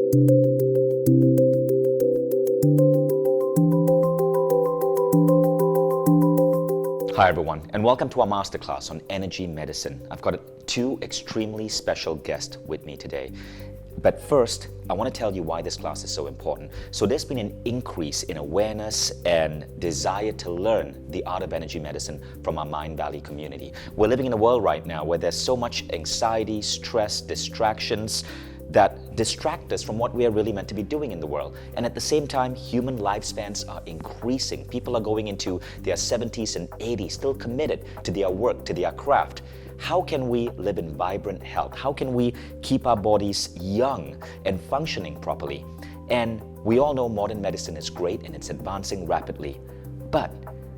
Hi everyone, and welcome to our masterclass on energy medicine. I've got two extremely special guests with me today. But first, I want to tell you why this class is so important. So there's been an increase in awareness and desire to learn the art of energy medicine from our Mindvalley community. We're living in a world right now where there's so much anxiety, stress, distractions that distract us from what we are really meant to be doing in the world. And at the same time, human lifespans are increasing. People are going into their 70s and 80s, still committed to their work, to their craft. How can we live in vibrant health? How can we keep our bodies young and functioning properly? And we all know modern medicine is great and it's advancing rapidly. But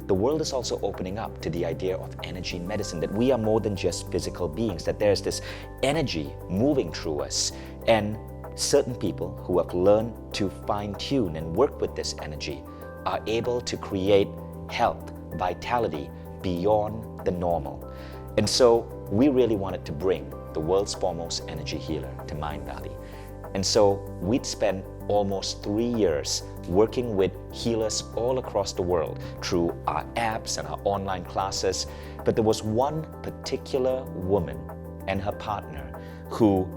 the world is also opening up to the idea of energy medicine, that we are more than just physical beings, that there's this energy moving through us. And certain people who have learned to fine-tune and work with this energy are able to create health, vitality beyond the normal. And so we really wanted to bring the world's foremost energy healer to Mindvalley. And so we'd spent almost 3 years working with healers all across the world through our apps and our online classes. But there was one particular woman and her partner who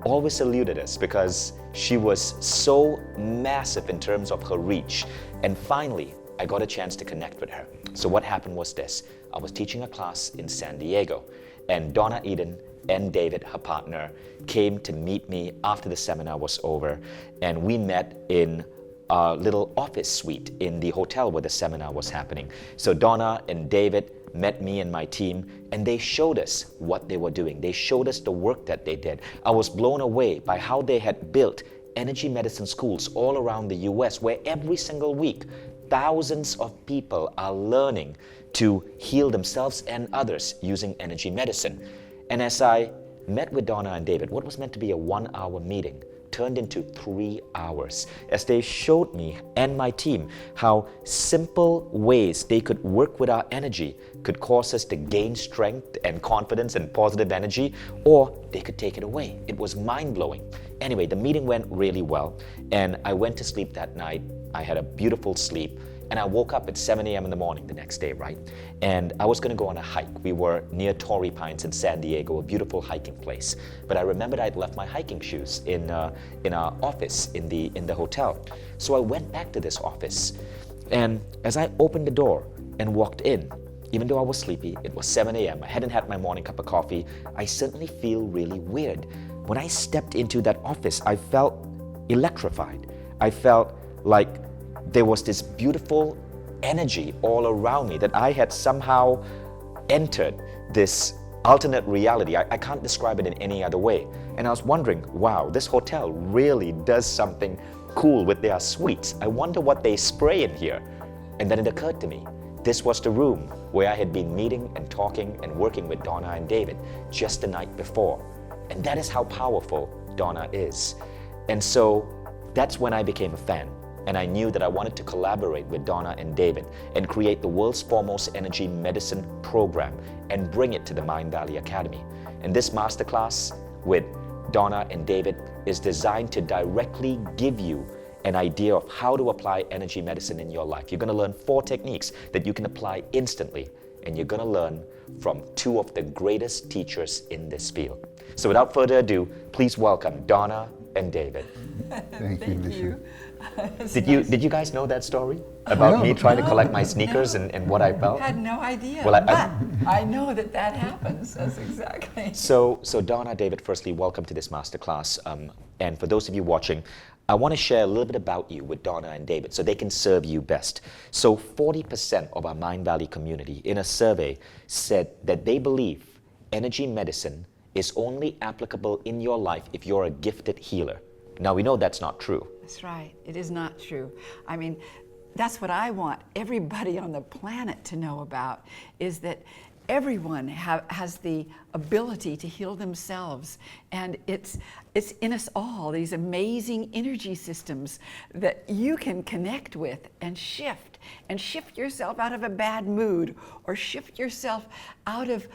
always eluded us because she was so massive in terms of her reach. And finally, I got a chance to connect with her. So what happened was this. I was teaching a class in San Diego, and Donna Eden and David, her partner, came to meet me after the seminar was over, and we met in a little office suite in the hotel where the seminar was happening. So Donna and David met me and my team, and they showed us what they were doing. They showed us the work that they did. I was blown away by how they had built energy medicine schools all around the US, where every single week thousands of people are learning to heal themselves and others using energy medicine. And as I met with Donna and David, what was meant to be a 1-hour meeting turned into 3 hours, as they showed me and my team how simple ways they could work with our energy could cause us to gain strength and confidence and positive energy, or they could take it away. It was mind-blowing. Anyway, the meeting went really well, and I went to sleep that night. I had a beautiful sleep, and I woke up at 7 a.m. in the morning the next day, right? And I was going to go on a hike. We were near Torrey Pines in San Diego, a beautiful hiking place. But I remembered I'd left my hiking shoes in our office in the hotel. So I went back to this office, and as I opened the door and walked in, even though I was sleepy, it was 7 a.m., I hadn't had my morning cup of coffee, I suddenly feel really weird. When I stepped into that office, I felt electrified. I felt like there was this beautiful energy all around me, that I had somehow entered this alternate reality. I can't describe it in any other way. And I was wondering, wow, this hotel really does something cool with their suites. I wonder what they spray in here. And then it occurred to me, this was the room where I had been meeting and talking and working with Donna and David just the night before. And that is how powerful Donna is. And so that's when I became a fan. And I knew that I wanted to collaborate with Donna and David and create the world's foremost energy medicine program and bring it to the Mindvalley Academy. And this masterclass with Donna and David is designed to directly give you an idea of how to apply energy medicine in your life. You're going to learn 4 techniques that you can apply instantly, and you're going to learn from 2 of the greatest teachers in this field. So without further ado, please welcome Donna and David. Thank you. Did you guys know that story about me trying to collect my sneakers and what I felt? I had no idea. Well, but I know that happens. That's exactly. So Donna, David, firstly, welcome to this masterclass. And for those of you watching, I want to share a little bit about you with Donna and David so they can serve you best. So 40% of our Mindvalley community in a survey said that they believe energy medicine is only applicable in your life if you're a gifted healer. Now, we know that's not true. That's right. It is not true. I mean, that's what I want everybody on the planet to know about, is that everyone has the ability to heal themselves, and it's in us all, these amazing energy systems that you can connect with and shift yourself out of a bad mood, or shift yourself out of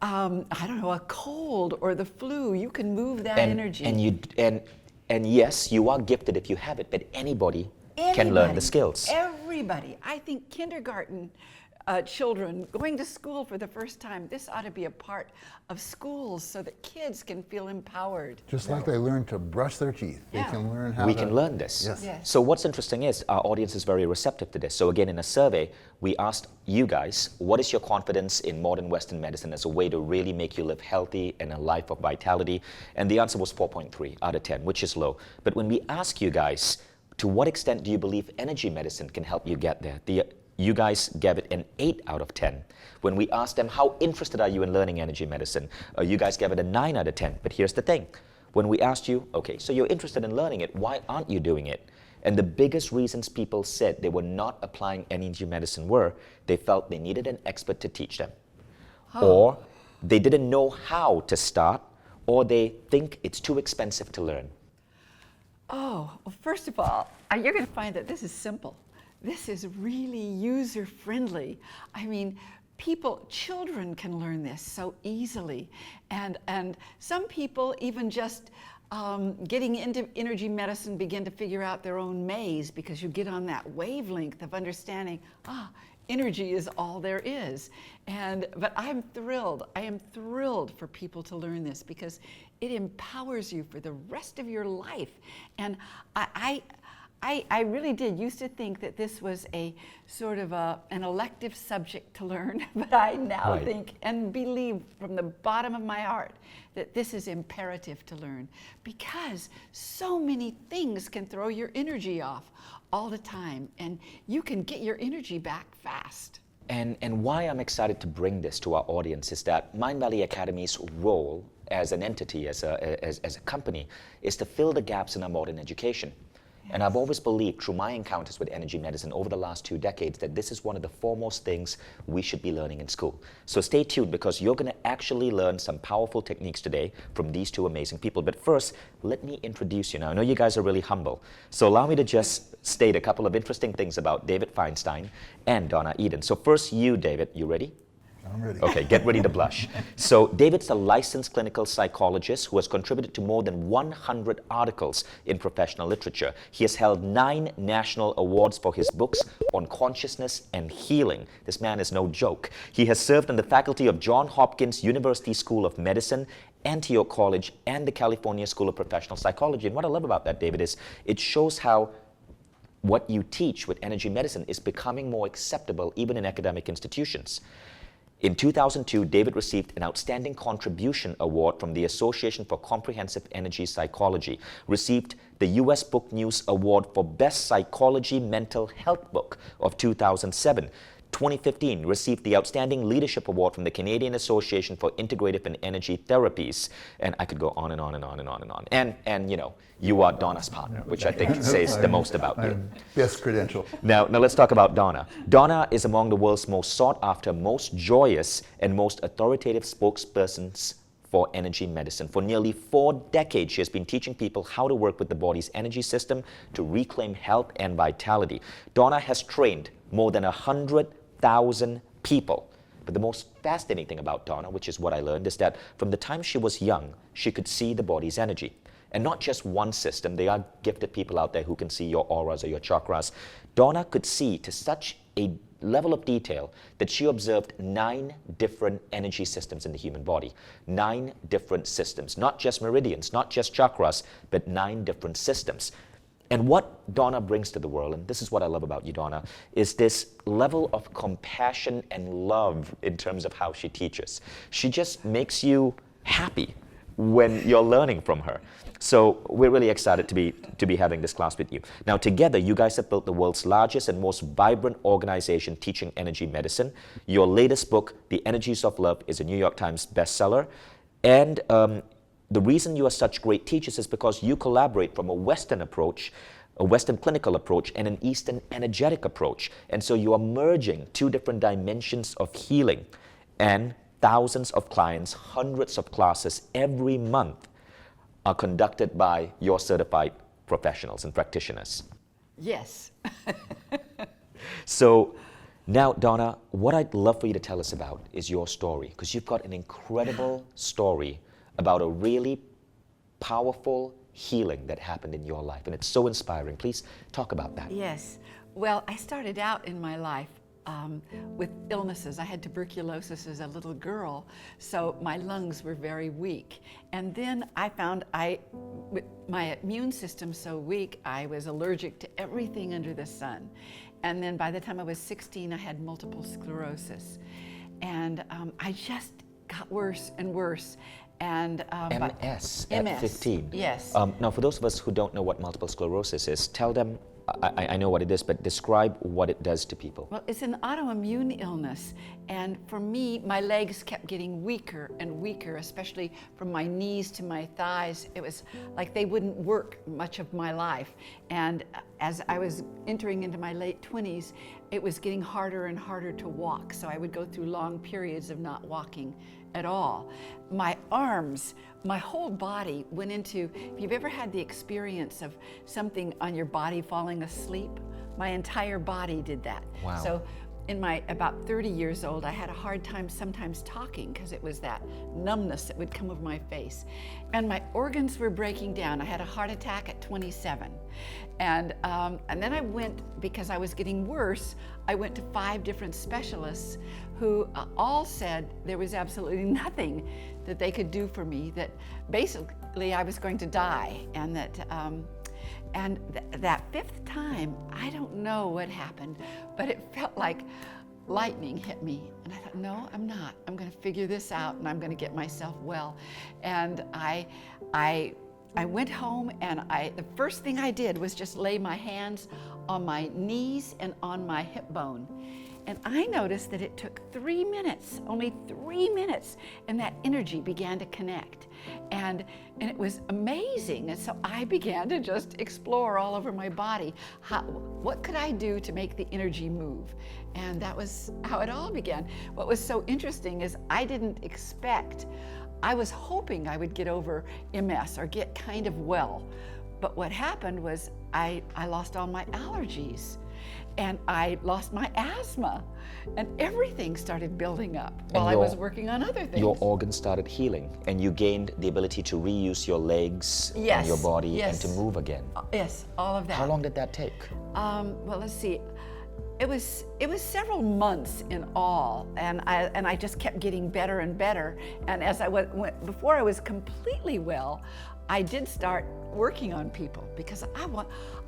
I don't know, a cold or the flu. You can move that energy. And yes, you are gifted if you have it, but anybody can learn the skills. Everybody. I think kindergarten children going to school for the first time, this ought to be a part of schools so that kids can feel empowered. Just like they learn to brush their teeth, they can learn how we can learn this. Yes. So what's interesting is our audience is very receptive to this. So again, in a survey, we asked you guys, what is your confidence in modern Western medicine as a way to really make you live healthy and a life of vitality? And the answer was 4.3 out of 10, which is low. But when we ask you guys, to what extent do you believe energy medicine can help you get there? You guys gave it an 8 out of 10. When we asked them, how interested are you in learning energy medicine? You guys gave it a 9 out of 10. But here's the thing. When we asked you, okay, so you're interested in learning it, why aren't you doing it? And the biggest reasons people said they were not applying energy medicine were they felt they needed an expert to teach them. Or they didn't know how to start, or they think it's too expensive to learn. Oh, well, first of all, you're going to find that this is simple. This is really user-friendly. I mean, children can learn this so easily. And some people even just getting into energy medicine begin to figure out their own maze because you get on that wavelength of understanding, energy is all there is. But I am thrilled for people to learn this because it empowers you for the rest of your life. And I really did used to think that this was a sort of an elective subject to learn, but I now think and believe from the bottom of my heart that this is imperative to learn because so many things can throw your energy off all the time, and you can get your energy back fast. And why I'm excited to bring this to our audience is that Mindvalley Academy's role as an entity, as a company, is to fill the gaps in our modern education. And I've always believed through my encounters with energy medicine over the last 2 decades that this is one of the foremost things we should be learning in school. So stay tuned because you're going to actually learn some powerful techniques today from these 2 amazing people. But first, let me introduce you now. I know you guys are really humble. So allow me to just state a couple of interesting things about David Feinstein and Donna Eden. So first you, David, you ready? I'm ready. Okay, get ready to blush. So David's a licensed clinical psychologist who has contributed to more than 100 articles in professional literature. He has held 9 national awards for his books on consciousness and healing. This man is no joke. He has served on the faculty of Johns Hopkins University School of Medicine, Antioch College, and the California School of Professional Psychology. And what I love about that, David, is it shows how what you teach with energy medicine is becoming more acceptable even in academic institutions. In 2002, David received an Outstanding Contribution Award from the Association for Comprehensive Energy Psychology, received the U.S. Book News Award for Best Psychology Mental Health Book of 2007. 2015, received the Outstanding Leadership Award from the Canadian Association for Integrative and Energy Therapies. And I could go on and on and on and on and on. And you know, you are Donna's partner, which I think says the most about you. Best credential. Now let's talk about Donna. Donna is among the world's most sought after, most joyous, and most authoritative spokespersons for energy medicine. For nearly 4 decades, she has been teaching people how to work with the body's energy system to reclaim health and vitality. Donna has trained more than 100,000 people. But the most fascinating thing about Donna, which is what I learned, is that from the time she was young, she could see the body's energy. And not just one system. There are gifted people out there who can see your auras or your chakras. Donna could see to such a level of detail that she observed 9 different energy systems in the human body. 9 different systems, not just meridians, not just chakras, but 9 different systems. And what Donna brings to the world, and this is what I love about you, Donna, is this level of compassion and love in terms of how she teaches. She just makes you happy when you're learning from her. So we're really excited to be having this class with you. Now together, you guys have built the world's largest and most vibrant organization teaching energy medicine. Your latest book, The Energies of Love, is a New York Times bestseller. And the reason you are such great teachers is because you collaborate from a Western approach, a Western clinical approach, and an Eastern energetic approach. And so you are merging 2 different dimensions of healing. And thousands of clients, hundreds of classes every month are conducted by your certified professionals and practitioners. Yes. So now, Donna, what I'd love for you to tell us about is your story, because you've got an incredible story about a really powerful healing that happened in your life, and it's so inspiring. Please talk about that. Yes. Well, I started out in my life with illnesses. I had tuberculosis as a little girl, so my lungs were very weak. And then I found with my immune system so weak, I was allergic to everything under the sun. And then by the time I was 16, I had multiple sclerosis. And I just got worse and worse. And MS at 15. Yes. Now, for those of us who don't know what multiple sclerosis is, tell them, I know what it is, but describe what it does to people. Well, it's an autoimmune illness, and for me, my legs kept getting weaker and weaker, especially from my knees to my thighs. It was like they wouldn't work much of my life. And as I was entering into my late 20s, it was getting harder and harder to walk, so I would go through long periods of not walking at all. My arms, my whole body went into, if you've ever had the experience of something on your body falling asleep, my entire body did that. Wow. So in my about 30 years old, I had a hard time sometimes talking because it was that numbness that would come over my face. And my organs were breaking down. I had a heart attack at 27. And then I went, because I was getting worse, I went to 5 different specialists who all said there was absolutely nothing that they could do for me, that basically I was going to die, and that that 5th time, I don't know what happened, but it felt like lightning hit me. And I thought, no, I'm not. I'm going to figure this out, and I'm going to get myself well. And I went home, and the first thing I did was just lay my hands on my knees and on my hip bone. And I noticed that it took 3 minutes, only 3 minutes, and that energy began to connect. And it was amazing. And so I began to just explore all over my body. What could I do to make the energy move? And that was how it all began. What was so interesting is I didn't expect, I was hoping I would get over MS or get kind of well. But what happened was I lost all my allergies. And I lost my asthma, and everything started building up while I was working on other things. Your organs started healing, and you gained the ability to reuse your legs and your body and to move again. Yes, all of that. How long did that take? Well, let's see. It was several months in all, and I just kept getting better and better. And as I went before I was completely well, I did start working on people because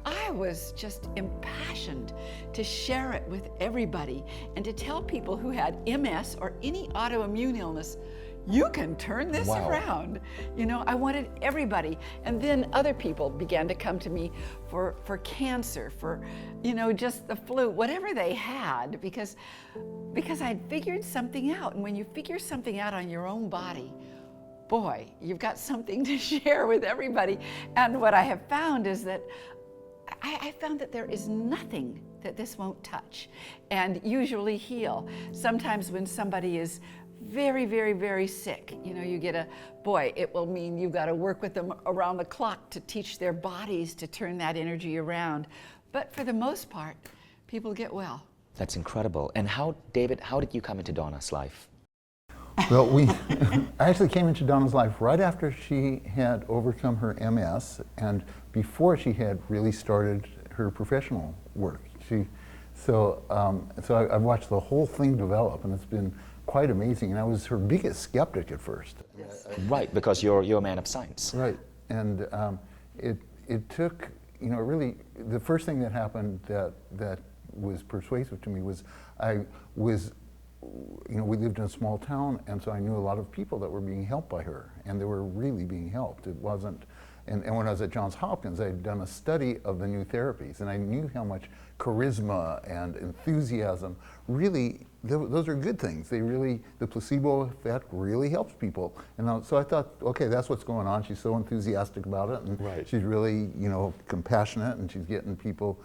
I was just impassioned to share it with everybody and to tell people who had MS or any autoimmune illness, you can turn this around. You know, I wanted everybody. And then other people began to come to me for cancer, for, you know, just the flu, whatever they had, because I'd figured something out. And when you figure something out on your own body, boy, you've got something to share with everybody. And what I have found is that I found that there is nothing that this won't touch and usually heal. Sometimes when somebody is very, very, very sick, you know, you get it will mean you've got to work with them around the clock to teach their bodies to turn that energy around. But for the most part, people get well. That's incredible. And David, how did you come into Donna's life? Well, I actually came into Donna's life right after she had overcome her MS and before she had really started her professional work. So I've watched the whole thing develop, and it's been quite amazing. And I was her biggest skeptic at first. Yes. Right, because you're a man of science. Right, and it took, you know, really the first thing that happened that was persuasive to me was you know, we lived in a small town, and so I knew a lot of people that were being helped by her, and they were really being helped. It wasn't, and when I was at Johns Hopkins, I had done a study of the new therapies, and I knew how much charisma and enthusiasm really, those are good things. The placebo effect really helps people. And so I thought, okay, that's what's going on. She's so enthusiastic about it, and she's really, you know, compassionate, and she's getting people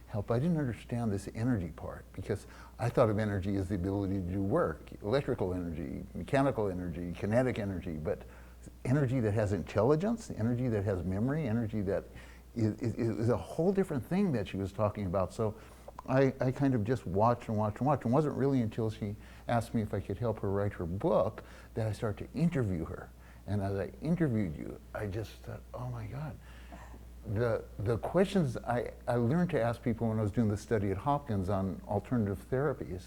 help. I didn't understand this energy part because I thought of energy as the ability to do work, electrical energy, mechanical energy, kinetic energy, but energy that has intelligence, energy that has memory, energy that is a whole different thing that she was talking about. So I kind of just watched and watched and watched. And it wasn't really until she asked me if I could help her write her book that I started to interview her. And as I interviewed you, I just thought, oh my God. The questions I learned to ask people when I was doing the study at Hopkins on alternative therapies,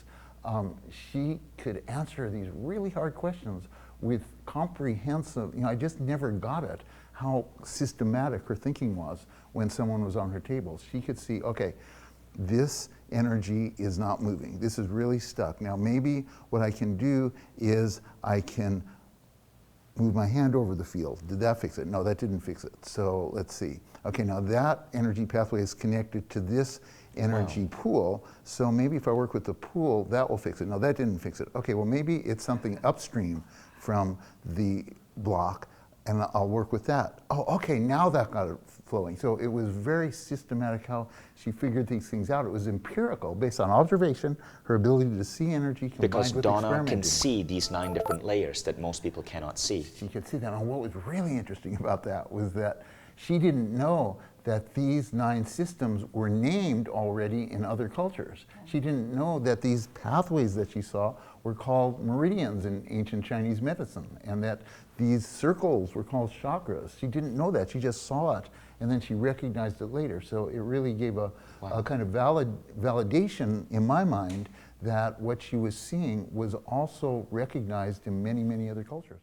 she could answer these really hard questions with comprehensive, I just never got it, how systematic her thinking was when someone was on her table. She could see, okay, this energy is not moving. This is really stuck. Now maybe what I can do is I can move my hand over the field. Did that fix it? No, that didn't fix it. So let's see. Okay, now that energy pathway is connected to this energy pool. So maybe if I work with the pool, that will fix it. No, that didn't fix it. Okay, well maybe it's something upstream from the block, and I'll work with that. Oh, okay, now that got it flowing. So it was very systematic how she figured these things out. It was empirical, based on observation, her ability to see energy combined Because with Donna experimenting. can see these 9 different layers that most people cannot see. She could see that. And what was really interesting about that was that she didn't know that these 9 systems were named already in other cultures. She didn't know that these pathways that she saw were called meridians in ancient Chinese medicine, and that these circles were called chakras. She didn't know that. She just saw it, and then she recognized it later. So it really gave a kind of validation in my mind that what she was seeing was also recognized in many, many other cultures.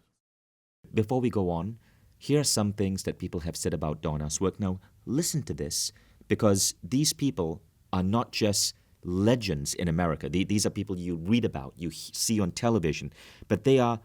Before we go on, here are some things that people have said about Donna's work. Now, listen to this, because these people are not just legends in America. These are people you read about, you see on television, but they are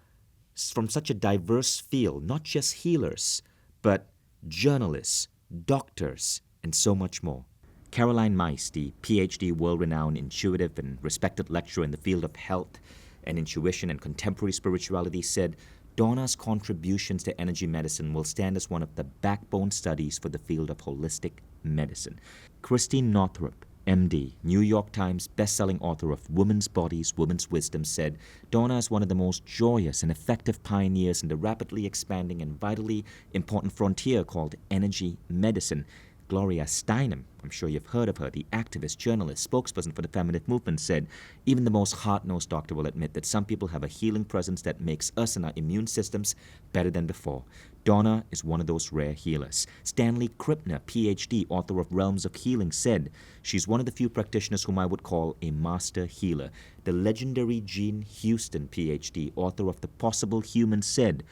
from such a diverse field, not just healers, but journalists, doctors, and so much more. Caroline Mice, the PhD world-renowned intuitive and respected lecturer in the field of health and intuition and contemporary spirituality, said, Donna's contributions to energy medicine will stand as one of the backbone studies for the field of holistic medicine. Christine Northrup, MD, New York Times bestselling author of Women's Bodies, Women's Wisdom, said, Donna is one of the most joyous and effective pioneers in the rapidly expanding and vitally important frontier called energy medicine. Gloria Steinem, I'm sure you've heard of her, the activist, journalist, spokesperson for the feminist movement, said, even the most hard-nosed doctor will admit that some people have a healing presence that makes us and our immune systems better than before. Donna is one of those rare healers. Stanley Krippner, PhD, author of Realms of Healing, said, she's one of the few practitioners whom I would call a master healer. The legendary Jean Houston, PhD, author of The Possible Human, said,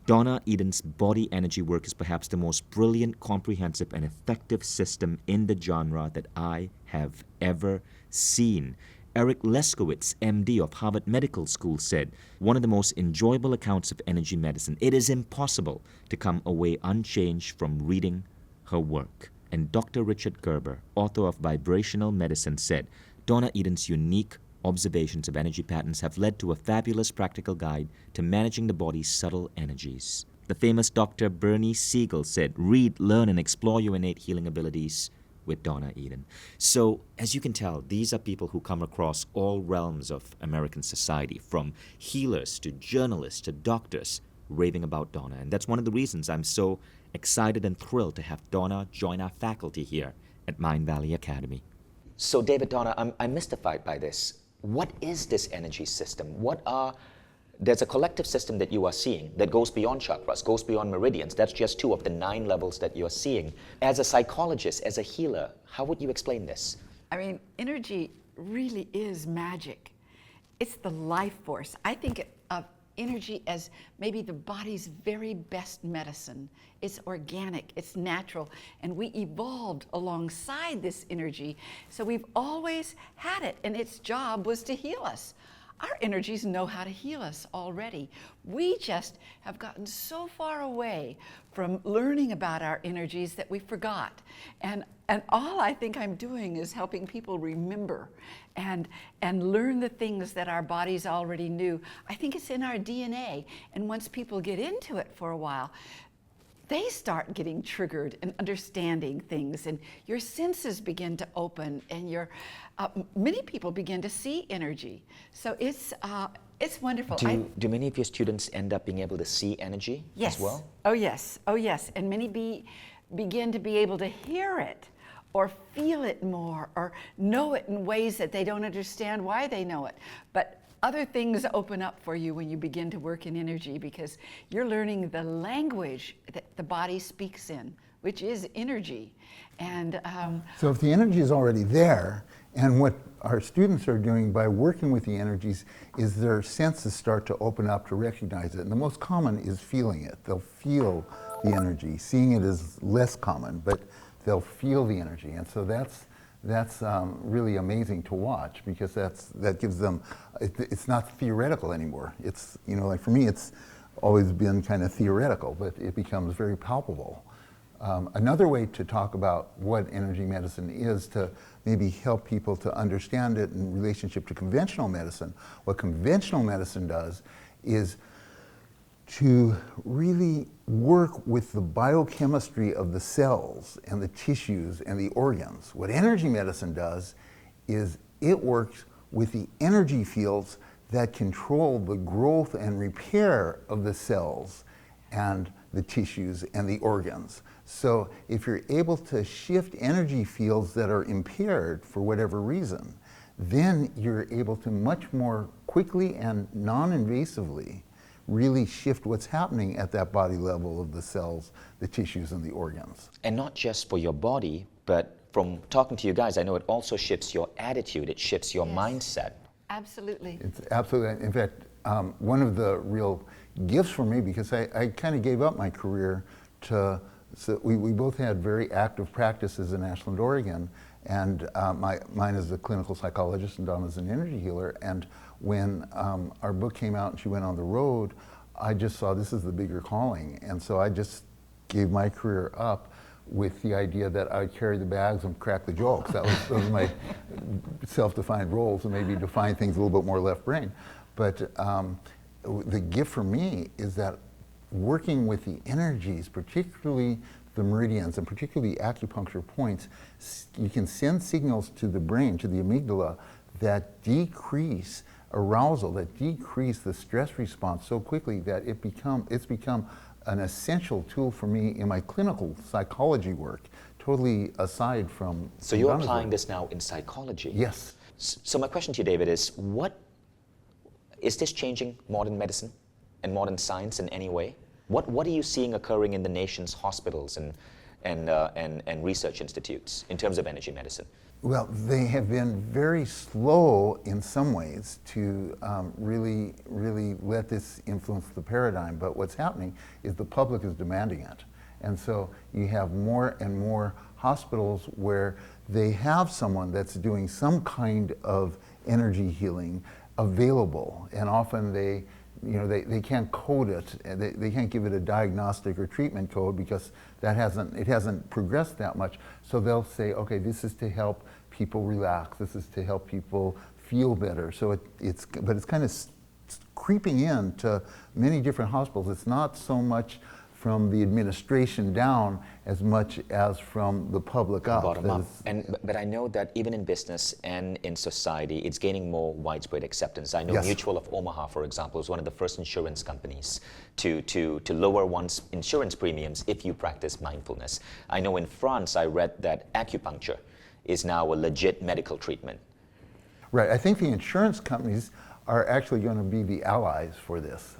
Donna Eden's body energy work is perhaps the most brilliant, comprehensive, and effective system in the genre that I have ever seen. Eric Leskowitz, MD of Harvard Medical School, said, one of the most enjoyable accounts of energy medicine. It is impossible to come away unchanged from reading her work. And Dr. Richard Gerber, author of Vibrational Medicine, said, Donna Eden's unique observations of energy patterns have led to a fabulous practical guide to managing the body's subtle energies. The famous Dr. Bernie Siegel said, read, learn, and explore your innate healing abilities with Donna Eden. So, as you can tell, these are people who come across all realms of American society, from healers to journalists to doctors, raving about Donna. And that's one of the reasons I'm so excited and thrilled to have Donna join our faculty here at Mindvalley Academy. So, David, Donna, I'm mystified by this. What is this energy system? There's a collective system that you are seeing that goes beyond chakras, goes beyond meridians. That's just 2 of the 9 levels that you're seeing. As a psychologist, as a healer, how would you explain this? I mean, energy really is magic. It's the life force. I think of energy as maybe the body's very best medicine. It's organic, it's natural, and we evolved alongside this energy, so we've always had it, and its job was to heal us. Our energies know how to heal us already. We just have gotten so far away from learning about our energies that we forgot. And all I think I'm doing is helping people remember and learn the things that our bodies already knew. I think it's in our DNA. And once people get into it for a while, they start getting triggered and understanding things, and your senses begin to open, and many people begin to see energy. So it's wonderful. Do many of your students end up being able to see energy as well? Oh yes, oh yes. And many begin to be able to hear it or feel it more or know it in ways that they don't understand why they know it. But other things open up for you when you begin to work in energy, because you're learning the language that the body speaks in, which is energy. And so if the energy is already there, and what our students are doing by working with the energies is their senses start to open up to recognize it. And the most common is feeling it. They'll feel the energy. Seeing it is less common, but they'll feel the energy. And so that's really amazing to watch, because that gives them, it's not theoretical anymore. It's, you know, like for me, it's always been kind of theoretical, but it becomes very palpable. Another way to talk about what energy medicine is, to maybe help people to understand it in relationship to conventional medicine. What conventional medicine does is to really work with the biochemistry of the cells and the tissues and the organs. What energy medicine does is it works with the energy fields that control the growth and repair of the cells and the tissues and the organs. So if you're able to shift energy fields that are impaired for whatever reason, then you're able to much more quickly and non-invasively really shift what's happening at that body level of the cells, the tissues, and the organs. And not just for your body, but from talking to you guys, I know it also shifts your attitude, it shifts your mindset. Absolutely. It's absolutely, in fact, one of the real gifts for me, because I kind of gave up my career to, so we both had very active practices in Ashland, Oregon, and mine is a clinical psychologist and Donna's an energy healer. And when our book came out and she went on the road, I just saw this is the bigger calling. And so I just gave my career up with the idea that I'd carry the bags and crack the jokes. Those were my self-defined roles, and maybe define things a little bit more left brain. But the gift for me is that working with the energies, particularly the meridians and particularly acupuncture points, you can send signals to the brain, to the amygdala, that decrease arousal, that decrease the stress response so quickly that it's become an essential tool for me in my clinical psychology work, totally aside from... So you're applying this now in psychology? Yes. So my question to you, David, is is this changing modern medicine and modern science in any way? What are you seeing occurring in the nation's hospitals and research institutes in terms of energy medicine? Well, they have been very slow in some ways to really let this influence the paradigm. But what's happening is the public is demanding it. And so you have more and more hospitals where they have someone that's doing some kind of energy healing available. And often they can't code it. They can't give it a diagnostic or treatment code because it hasn't progressed that much. So they'll say, okay, this is to help people relax. This is to help people feel better. So it's kind of creeping into many different hospitals. It's not so much from the administration down as much as from the public up. Bottom up. But I know that even in business and in society, it's gaining more widespread acceptance. I know Yes. Mutual of Omaha, for example, is one of the first insurance companies to lower one's insurance premiums if you practice mindfulness. I know in France, I read that acupuncture is now a legit medical treatment. Right. I think the insurance companies are actually going to be the allies for this,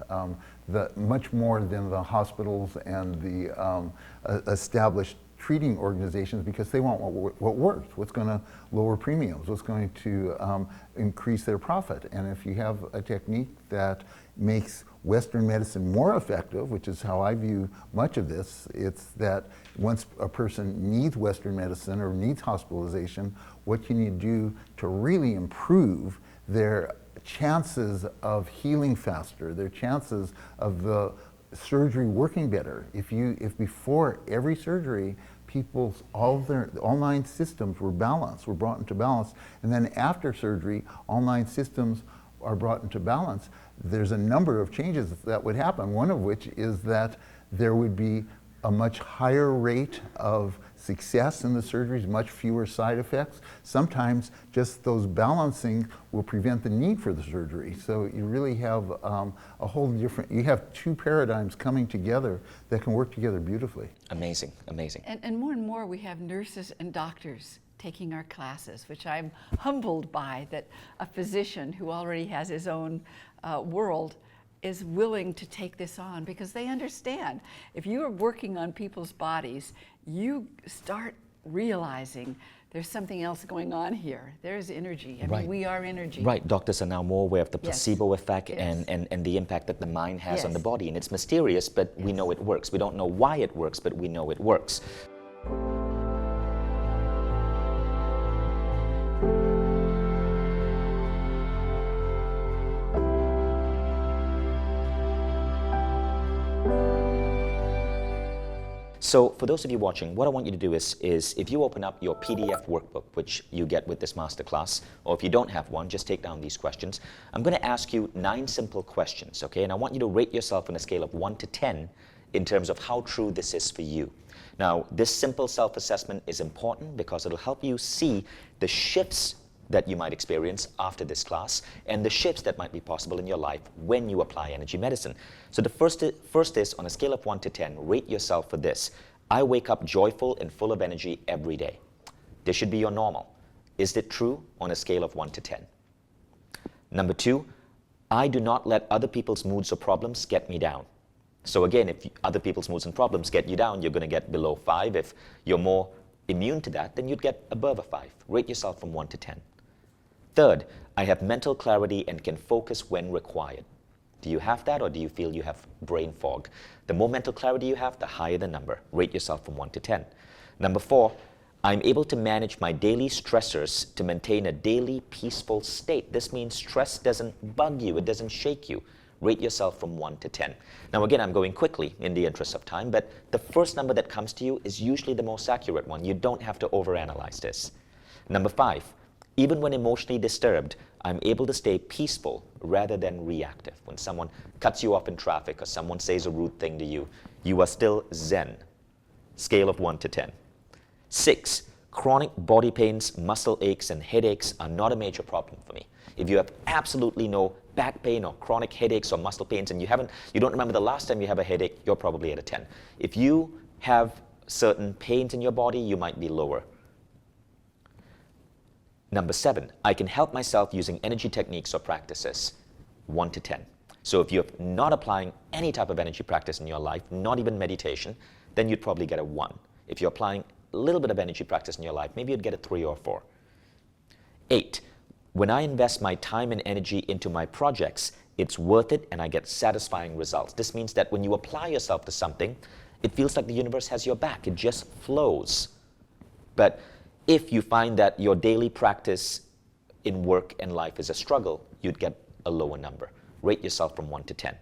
much more than the hospitals and the established treating organizations, because they want what works, what's going to lower premiums, what's going to increase their profit. And if you have a technique that makes Western medicine more effective, which is how I view much of this, it's that once a person needs Western medicine or needs hospitalization, what you need to do to really improve their chances of healing faster, their chances of the surgery working better. If before every surgery, all 9 systems were balanced, were brought into balance, and then after surgery, all 9 systems are brought into balance, there's a number of changes that would happen, one of which is that there would be a much higher rate of success in the surgeries, much fewer side effects. Sometimes just those balancing will prevent the need for the surgery. So you really have a whole different, you have two paradigms coming together that can work together beautifully. Amazing, amazing. And more we have nurses and doctors taking our classes, which I'm humbled by, that a physician who already has his own world is willing to take this on, because they understand if you are working on people's bodies, you start realizing there's something else going on here. There's energy. I mean, we are energy. Right. Doctors are now more aware of the placebo effect Yes. and the impact that the mind has on Yes. the body. And it's mysterious, but we know it works. We don't know why it works, but we know it works. So for those of you watching, what I want you to do is if you open up your PDF workbook, which you get with this masterclass, or if you don't have one, just take down these questions. I'm going to ask you 9 simple questions, okay? And I want you to rate yourself on a scale of 1 to 10 in terms of how true this is for you. Now, this simple self-assessment is important because it'll help you see the shifts that you might experience after this class and the shifts that might be possible in your life when you apply energy medicine. So the first is, on a scale of 1 to 10, rate yourself for this. I wake up joyful and full of energy every day. This should be your normal. Is it true on a scale of 1 to 10? Number 2, I do not let other people's moods or problems get me down. So again, if other people's moods and problems get you down, you're going to get below 5. If you're more immune to that, then you'd get above a 5. Rate yourself from 1 to 10. Third, I have mental clarity and can focus when required. Do you have that, or do you feel you have brain fog? The more mental clarity you have, the higher the number. Rate yourself from 1 to 10. Number 4, I'm able to manage my daily stressors to maintain a daily peaceful state. This means stress doesn't bug you, it doesn't shake you. Rate yourself from 1 to 10. Now again, I'm going quickly in the interest of time, but the first number that comes to you is usually the most accurate one. You don't have to overanalyze this. Number 5, even when emotionally disturbed, I'm able to stay peaceful rather than reactive. When someone cuts you off in traffic or someone says a rude thing to you, you are still zen. Scale of 1 to 10. 6, chronic body pains, muscle aches, and headaches are not a major problem for me. If you have absolutely no back pain or chronic headaches or muscle pains and you don't remember the last time you have a headache, you're probably at a 10. If you have certain pains in your body, you might be lower. Number 7, I can help myself using energy techniques or practices. 1 to 10. So if you're not applying any type of energy practice in your life, not even meditation, then you'd probably get a 1. If you're applying a little bit of energy practice in your life, maybe you'd get a 3 or 4. 8, when I invest my time and energy into my projects, it's worth it and I get satisfying results. This means that when you apply yourself to something, it feels like the universe has your back. It just flows. But if you find that your daily practice in work and life is a struggle, you'd get a lower number. Rate yourself from 1 to 10.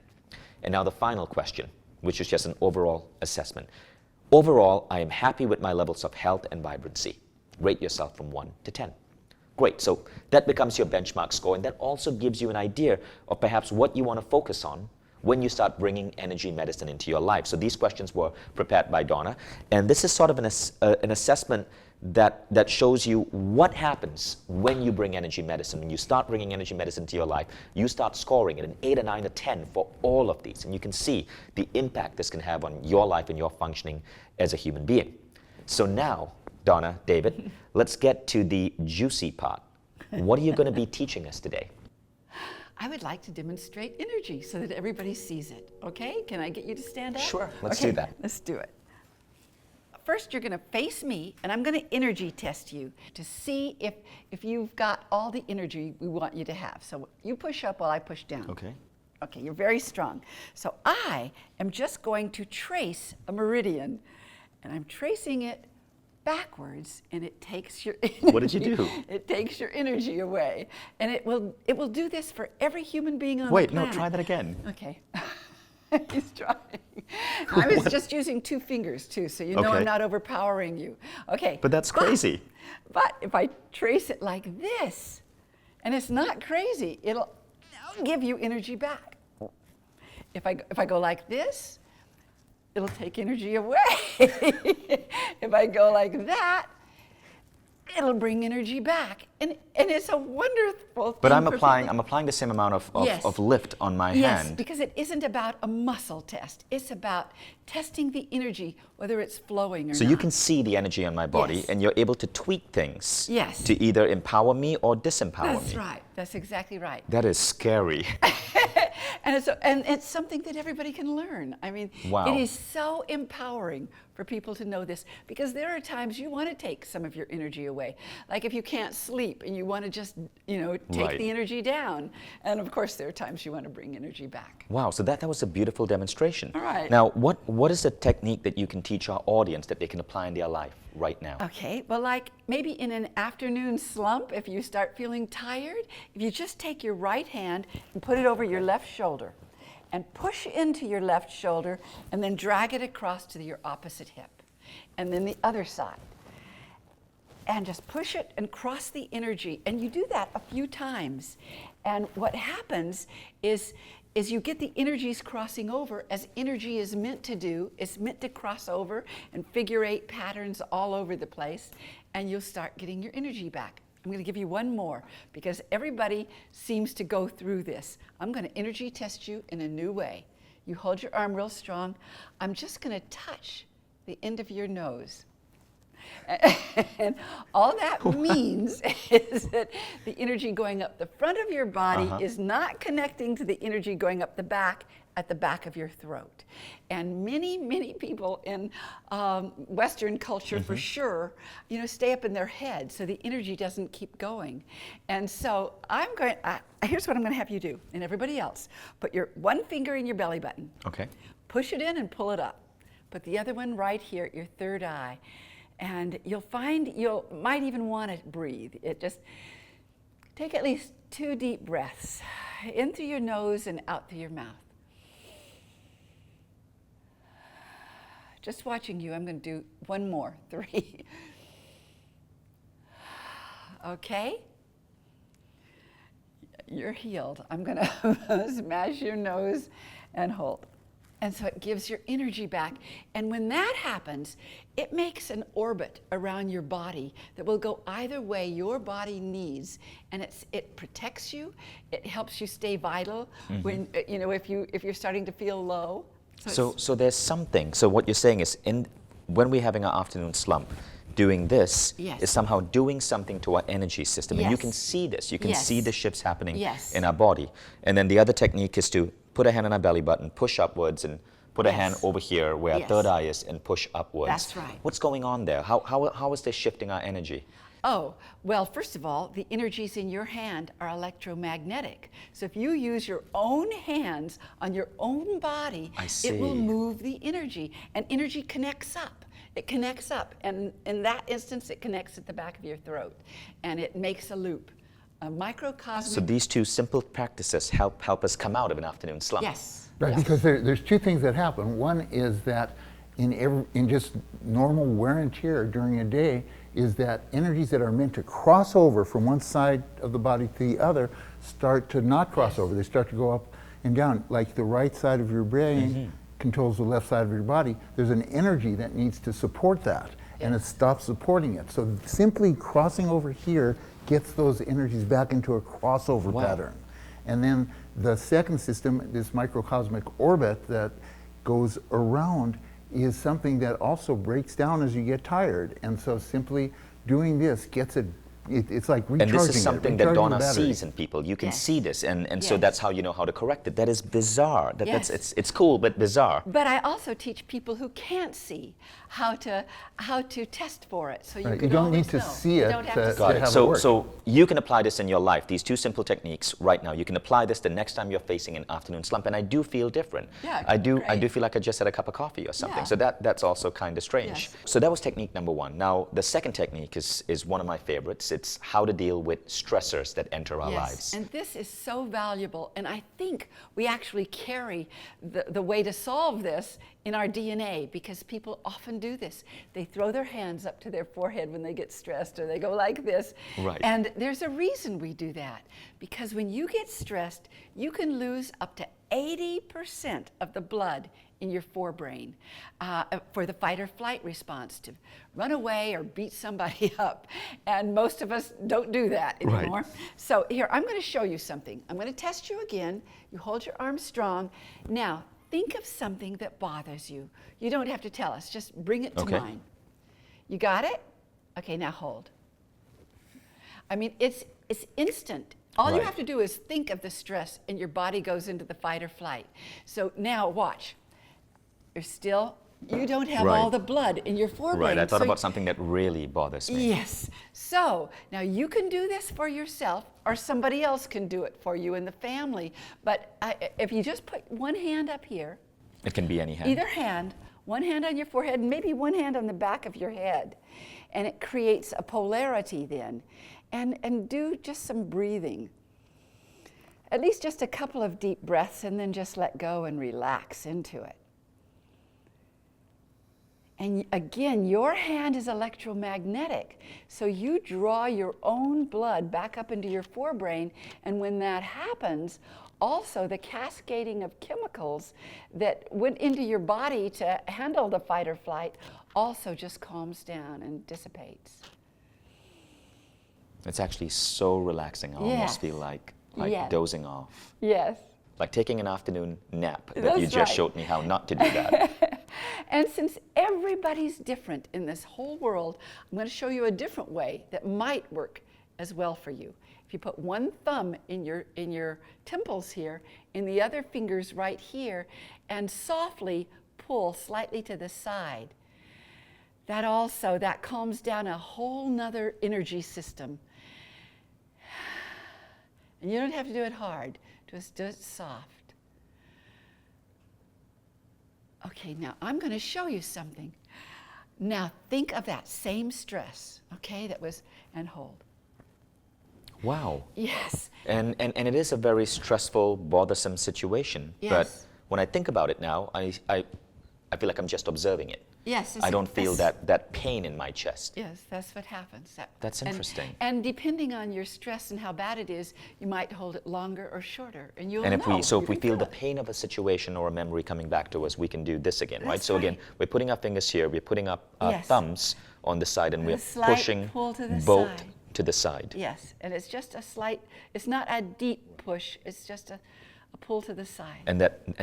And now the final question, which is just an overall assessment. Overall, I am happy with my levels of health and vibrancy. Rate yourself from 1 to 10. Great, so that becomes your benchmark score, and that also gives you an idea of perhaps what you want to focus on when you start bringing energy medicine into your life. So these questions were prepared by Donna, and this is sort of an assessment that shows you what happens when you bring energy medicine. When you start bringing energy medicine to your life, you start scoring at an 8, a 9, a 10 for all of these, and you can see the impact this can have on your life and your functioning as a human being. So now, Donna, David, let's get to the juicy part. What are you going to be teaching us today? I would like to demonstrate energy so that everybody sees it. Okay? Can I get you to stand up? Sure, let's Okay, do that. Let's do it. First, you're going to face me, and I'm going to energy test you to see if you've got all the energy we want you to have. So you push up while I push down. Okay. Okay, you're very strong. So I am just going to trace a meridian, and I'm tracing it backwards, and it takes your energy. What did you do? It takes your energy away, and it will do this for every human being on the Wait, planet. no, try that again. Okay. He's trying. I was just using 2 fingers too, so you know Okay. I'm not overpowering you. Okay. But that's crazy. But if I trace it like this, and it's not crazy, it'll give you energy back. If I go like this, it'll take energy away. If I go like that, it'll bring energy back. And it's a wonderful thing. But I'm for applying people. the same amount of Yes. lift on my Yes, hand. because it isn't about a muscle test. It's about testing the energy, whether it's flowing or So not. you can see the energy on my body, Yes. and you're able to tweak things Yes. to either empower me or disempower That's me. right. That's exactly right. That is scary. And it's something that everybody can learn. I mean, Wow. it is so empowering for people to know this, because there are times you want to take some of your energy away. Like if you can't sleep and you want to just, take Right. the energy down. And of course, there are times you want to bring energy back. Wow, so that was a beautiful demonstration. All right. Now, what is the technique that you can teach our audience that they can apply in their life right now? Okay, well, like maybe in an afternoon slump, if you start feeling tired, if you just take your right hand and put it over your left shoulder and push into your left shoulder and then drag it across to your opposite hip. And then the other side. And just push it and cross the energy. And you do that a few times. And what happens is you get the energies crossing over as energy is meant to do. It's meant to cross over and figure 8 patterns all over the place. And you'll start getting your energy back. I'm going to give you one more because everybody seems to go through this. I'm going to energy test you in a new way. You hold your arm real strong. I'm just going to touch the end of your nose. And all that means is that the energy going up the front of your body is not connecting to the energy going up the back at the back of your throat. And many, many people in Western culture, for sure, stay up in their head so the energy doesn't keep going. And so here's what I'm going to have you do, and everybody else. Put your one finger in your belly button. Okay. Push it in and pull it up. Put the other one right here at your third eye. And you'll find you might even want to breathe. Just take at least 2 deep breaths, in through your nose and out through your mouth. Just watching you, I'm going to do one more, 3. Okay? You're healed. I'm going to smash your nose and hold. And so it gives your energy back. And when that happens, it makes an orbit around your body that will go either way your body needs. And it protects you. It helps you stay vital when, if you're starting to feel low. So there's something. So what you're saying is when we're having our afternoon slump, doing this is somehow doing something to our energy system. And you can see this. You can see the shifts happening in our body. And then the other technique is to put a hand on our belly button, push upwards, and put a hand over here where our third eye is and push upwards. That's right. What's going on there? How is this shifting our energy? Oh, well, first of all, the energies in your hand are electromagnetic. So if you use your own hands on your own body, it will move the energy. And energy connects up. It connects up. And in that instance, it connects at the back of your throat. And it makes a loop. A microcosmic. So these 2 simple practices help us come out of an afternoon slump. Yes. Right, because there's 2 things that happen. One is that in just normal wear and tear during a day is that energies that are meant to cross over from one side of the body to the other start to not cross over. They start to go up and down. Like the right side of your brain controls the left side of your body. There's an energy that needs to support that, and it stops supporting it. So simply crossing over here gets those energies back into a crossover pattern. And then the second system, this microcosmic orbit that goes around, is something that also breaks down as you get tired. And so simply doing this gets it, it's like recharging. And this is something that Donna sees in people. You can Yes. see this, and so Yes. that's how you know how to correct it. That is bizarre. Yes. It's cool, but bizarre. But I also teach people who can't see how to test for it. So you Right, can you don't always need to know. see You it don't have to- to to see Got it. it. have it So, work. so you can apply this in your life, these 2 simple techniques right now. You can apply this the next time you're facing an afternoon slump, and I do feel different. Yeah, I do great. feel like I just had a cup of coffee or something. Yeah. So that's also kind of strange. Yes. So that was technique number 1. Now, the second technique is one of my favorites. It's how to deal with stressors that enter our lives. And this is so valuable, and I think we actually carry the way to solve this in our DNA, because people often do this. They throw their hands up to their forehead when they get stressed, or they go like this. Right. And there's a reason we do that, because when you get stressed, you can lose up to 80% of the blood in your forebrain for the fight or flight response, to run away or beat somebody up. And most of us don't do that anymore. Right. So here, I'm going to show you something. I'm going to test you again. You hold your arm strong. Now, think of something that bothers you. You don't have to tell us. Just bring it to mind. You got it? Okay, now hold. I mean, it's instant. All you have to do is think of the stress, and your body goes into the fight or flight. So now watch. You don't have all the blood in your forebrain. Right, I thought about something that really bothers me. Yes. So now you can do this for yourself, or somebody else can do it for you in the family. But if you just put one hand up here. It can be any hand. Either hand, one hand on your forehead, and maybe one hand on the back of your head. And it creates a polarity then. And do just some breathing. At least just a couple of deep breaths, and then just let go and relax into it. And again, your hand is electromagnetic, so you draw your own blood back up into your forebrain, and when that happens, also the cascading of chemicals that went into your body to handle the fight or flight also just calms down and dissipates. It's actually so relaxing. I almost feel like dozing off. Yes. Like taking an afternoon nap that you just showed me how not to do that. And since everybody's different in this whole world, I'm going to show you a different way that might work as well for you. If you put one thumb in your temples here, and the other fingers right here, and softly pull slightly to the side, that calms down a whole nother energy system. And you don't have to do it hard, just do it soft. Okay, now I'm going to show you something. Now think of that same stress, okay, and hold. Wow. Yes. And it is a very stressful, bothersome situation. Yes. But when I think about it now, I feel like I'm just observing it. Yes. I don't feel that pain in my chest. Yes, that's what happens. That's interesting. And depending on your stress and how bad it is, you might hold it longer or shorter, and you'll know. And if we feel the pain of a situation or a memory coming back to us, we can do this again, right? So again, we're putting our fingers here, we're putting up our thumbs on the side, and we're pushing both to the side. Yes, and it's just a slight, it's not a deep push, it's just a pull to the side. And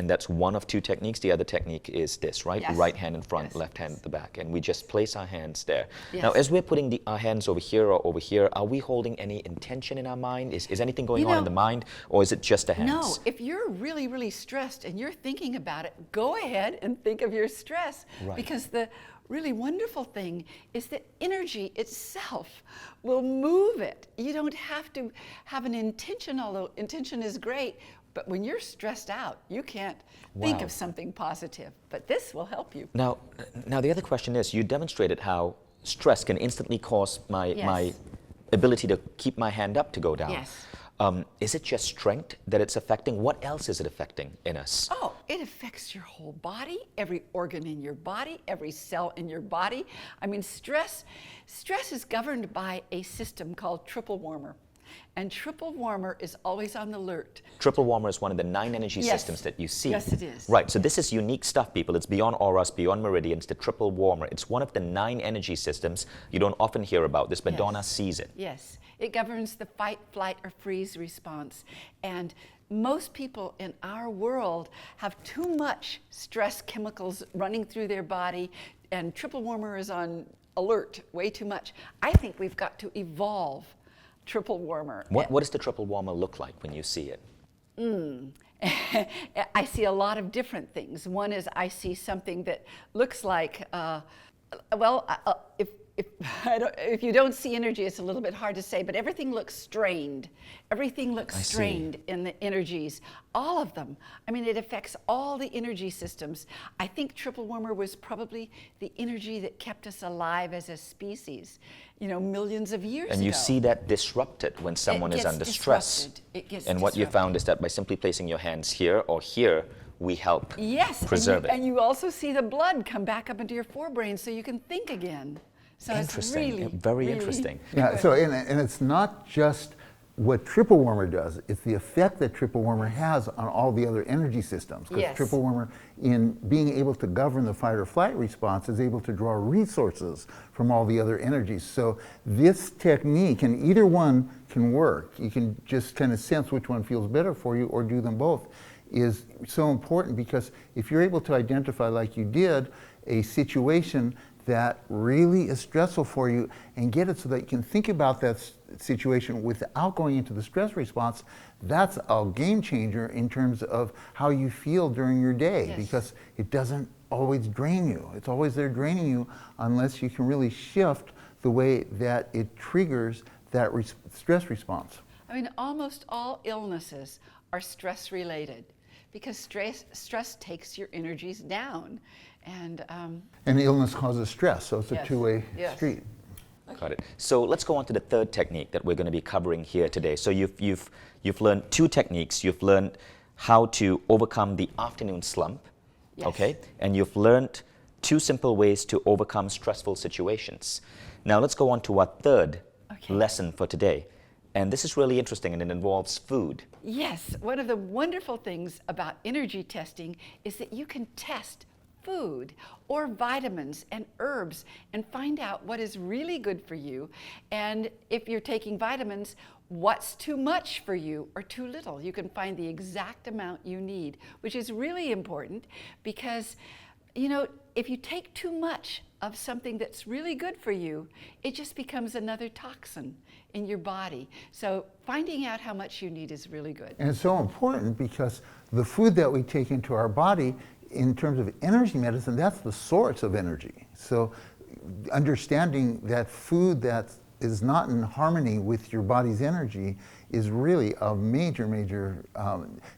that's one of two techniques. The other technique is this, right? Yes. Right hand in front, left hand at the back. And we just place our hands there. Yes. Now, as we're putting our hands over here or over here, are we holding any intention in our mind? Is anything going on in the mind, or is it just the hands? No, if you're really, really stressed and you're thinking about it, go ahead and think of your stress. Right. Because the really wonderful thing is that energy itself will move it. You don't have to have an intention, although intention is great. But when you're stressed out, you can't think of something positive. But this will help you. Now the other question is, you demonstrated how stress can instantly cause my ability to keep my hand up to go down. Yes. Is it just strength that it's affecting? What else is it affecting in us? Oh, it affects your whole body, every organ in your body, every cell in your body. I mean, stress is governed by a system called triple warmer. And triple warmer is always on the alert. Triple warmer is one of the 9 energy systems that you see. Yes, it is. Right, so this is unique stuff, people. It's beyond auras, beyond meridians, the triple warmer. It's one of the 9 energy systems. You don't often hear about this, but Donna sees it. Yes, it governs the fight, flight, or freeze response. And most people in our world have too much stress chemicals running through their body, and triple warmer is on alert way too much. I think we've got to evolve triple warmer. What does the triple warmer look like when you see it? I see a lot of different things. One is I see something that looks like, if you don't see energy, it's a little bit hard to say, but everything looks strained. Everything looks strained in the energies, all of them. I mean, it affects all the energy systems. I think triple warmer was probably the energy that kept us alive as a species, millions of years ago. And you see that disrupted when someone is under stress. It gets and what you found is that by simply placing your hands here or here, we help preserve it. And you also see the blood come back up into your forebrain so you can think again. So interesting. It's really, very really interesting. Yeah. So and it's not just what triple warmer does, it's the effect that triple warmer has on all the other energy systems. Because Yes. triple warmer, in being able to govern the fight or flight response, is able to draw resources from all the other energies. So this technique, and either one can work, you can just kind of sense which one feels better for you or do them both, is so important, because if you're able to identify, like you did, a situation that really is stressful for you and get it so that you can think about that situation without going into the stress response, that's a game changer in terms of how you feel during your day. Yes. Because it doesn't always drain you. It's always there draining you unless you can really shift the way that it triggers that stress response. I mean, almost all illnesses are stress related because stress takes your energies down. And illness causes stress, so it's a Yes. two-way Yes. street. Got it. So let's go on to the third technique that we're going to be covering here today. So you've learned two techniques. You've learned how to overcome the afternoon slump, Yes. okay? And you've learned two simple ways to overcome stressful situations. Now let's go on to our third Okay. lesson for today. And this is really interesting, and it involves food. yes, one of the wonderful things about energy testing is that you can test food or vitamins and herbs and find out what is really good for you. And if you're taking vitamins, what's too much for you or too little. You can find the exact amount you need, which is really important because, you know, if you take too much of something that's really good for you, it just becomes another toxin in your body. So finding out how much you need is really good. And it's so important because the food that we take into our body, in terms of energy medicine, that's the source of energy. So understanding that food that is not in harmony with your body's energy is really a major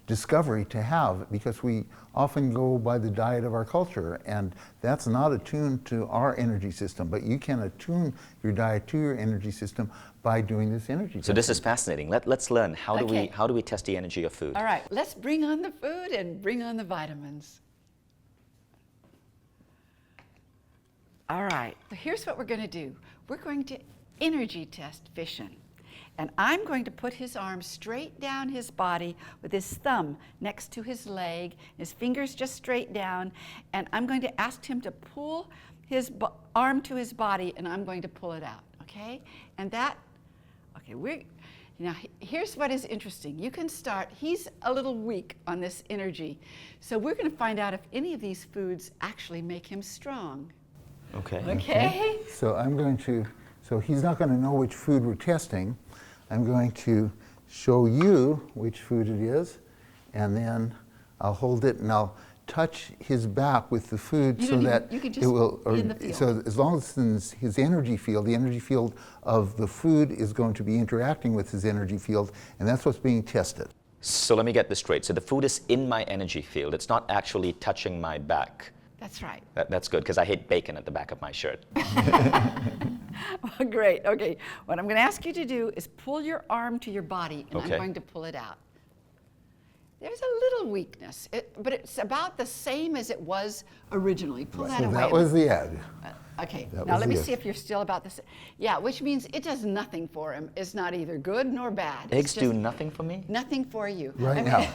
discovery to have, because we often go by the diet of our culture, and that's not attuned to our energy system. But you can attune your diet to your energy system by doing this energy So this is fascinating. Let's learn. How Okay. do we test the energy of food? All right, let's bring on the food and bring on the vitamins. All right, so here's what we're going to do. We're going to energy test Fission. And I'm going to put his arm straight down his body with his thumb next to his leg, his fingers just straight down, and I'm going to ask him to pull his arm to his body, and I'm going to pull it out, okay? And that, okay, now here's what is interesting. You can start, he's a little weak on this energy, so we're going to find out if any of these foods actually make him strong. Okay. Okay? So so he's not going to know which food we're testing. I'm going to show you which food it is, and then I'll hold it and I'll touch his back with the food You so don't even- that you can it just will, be in the field. so as long as it's in his energy field, the energy field of the food is going to be interacting with his energy field, and that's what's being tested. So let me get this straight. So the food is in my energy field. It's not actually touching my back. That's right. That's good, because I hate bacon at the back of my shirt. Well, great. Okay. What I'm going to ask you to do is pull your arm to your body, and Okay. I'm going to pull it out. There's a little weakness, but it's about the same as it was originally. Pull that So away. that was the egg. Okay. that Now was let me the see egg. if you're still about the same. Yeah, which means it does nothing for him. It's not either good nor bad. Eggs It's do just nothing for me? nothing for you. Right I mean, now.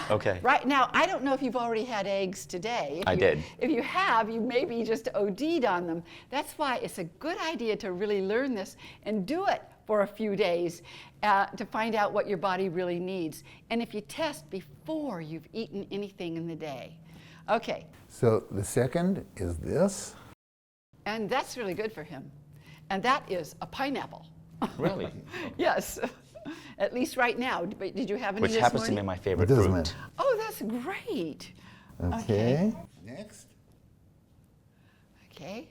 Okay. Right now, I don't know if you've already had eggs today. I did. If you have, you maybe just OD'd on them. That's why it's a good idea to really learn this and do it for a few days to find out what your body really needs. And if you test before you've eaten anything in the day. Okay, So the second is this. and that's really good for him. And that is a pineapple. Really? Yes, at least right now. But did you have any Which this happens to be morning? my favorite It does, fruit. man. Oh, that's great. Okay. Next. Okay.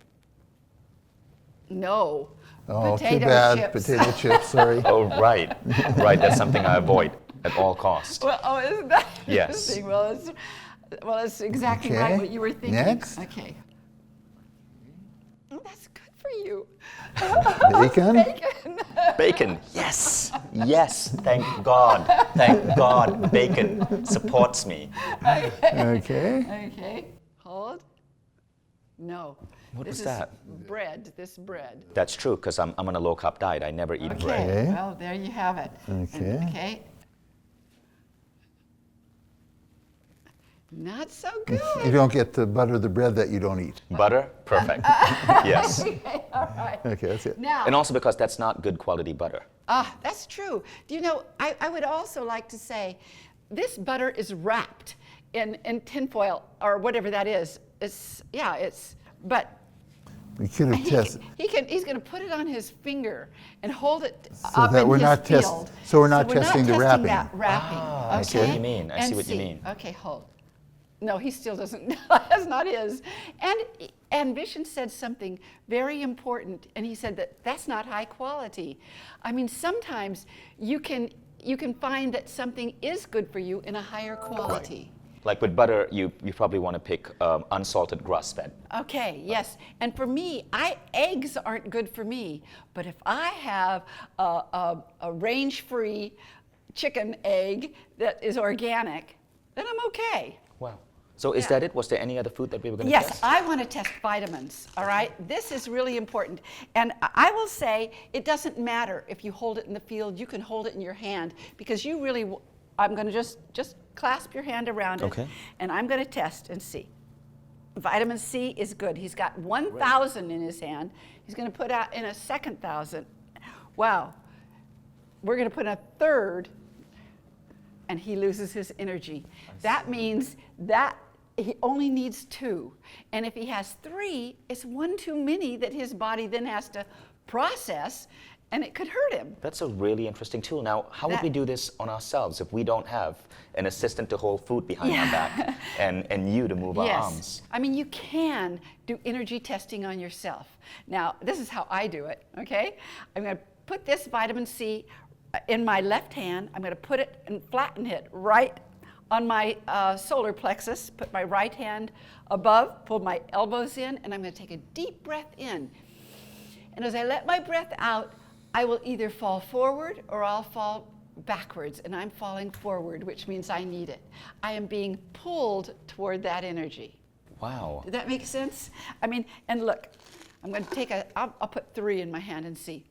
No. Oh, Potato too bad. chips. Potato chips, sorry. Oh, right. Right, that's something I avoid at all costs. Well, oh, isn't that Yes. interesting? Well, it's exactly right Okay. what you were thinking. Next. Okay. Oh, that's good for you. Bacon. Bacon. Bacon, yes, yes, thank God, bacon supports me. Okay. Okay. Hold. No. What this was is that? Bread, this bread. That's true, because I'm on a low-carb diet. I never eat Okay, bread. Okay. well, there you have it. Okay. Okay. Not so good. You don't get to butter the bread that you don't eat. Butter? Perfect. Yes. Okay, all right. Okay, that's it. Now, And also because that's not good quality butter. that's true. Do you know, I would also like to say, this butter is wrapped in tinfoil or whatever that is. But We could have tested. he's going to put it on his finger and hold it So up that in we're his not field. so we're not testing the wrapping. That wrapping. Ah, I see what you mean. I see what you see. mean. Okay, hold. No, he still doesn't. That's not his. And Vishen said something very important, and he said that that's not high quality. I mean, sometimes you can find that something is good for you in a higher quality. Like with butter, you probably want to pick unsalted grass-fed. Okay, yes. And for me, eggs aren't good for me. But if I have a range-free chicken egg that is organic, then I'm okay. Wow. So is that it? Was there any other food that we were going to Yes, test? I want to test vitamins, all right? This is really important. And I will say it doesn't matter if you hold it in the field, you can hold it in your hand because you really, I'm going to just clasp your hand around it. Okay. And I'm going to test and see. Vitamin C is good. He's got 1,000 in his hand. He's going to put out in a second 1,000. Wow. We're going to put a third and he loses his energy. That means that he only needs 2. And if he has 3, it's 1 too many that his body then has to process, and it could hurt him. That's a really interesting tool. Now, how would we do this on ourselves if we don't have an assistant to hold food behind our back and you to move our arms? I mean, you can do energy testing on yourself. Now, this is how I do it, okay? I'm going to put this vitamin C in my left hand. I'm going to put it and flatten it right on my solar plexus, put my right hand above, pull my elbows in, and I'm going to take a deep breath in. And as I let my breath out, I will either fall forward or I'll fall backwards, and I'm falling forward, which means I need it. I am being pulled toward that energy. Wow. Did that make sense? I mean, and look, I'm going to take I'll put 3 in my hand and see.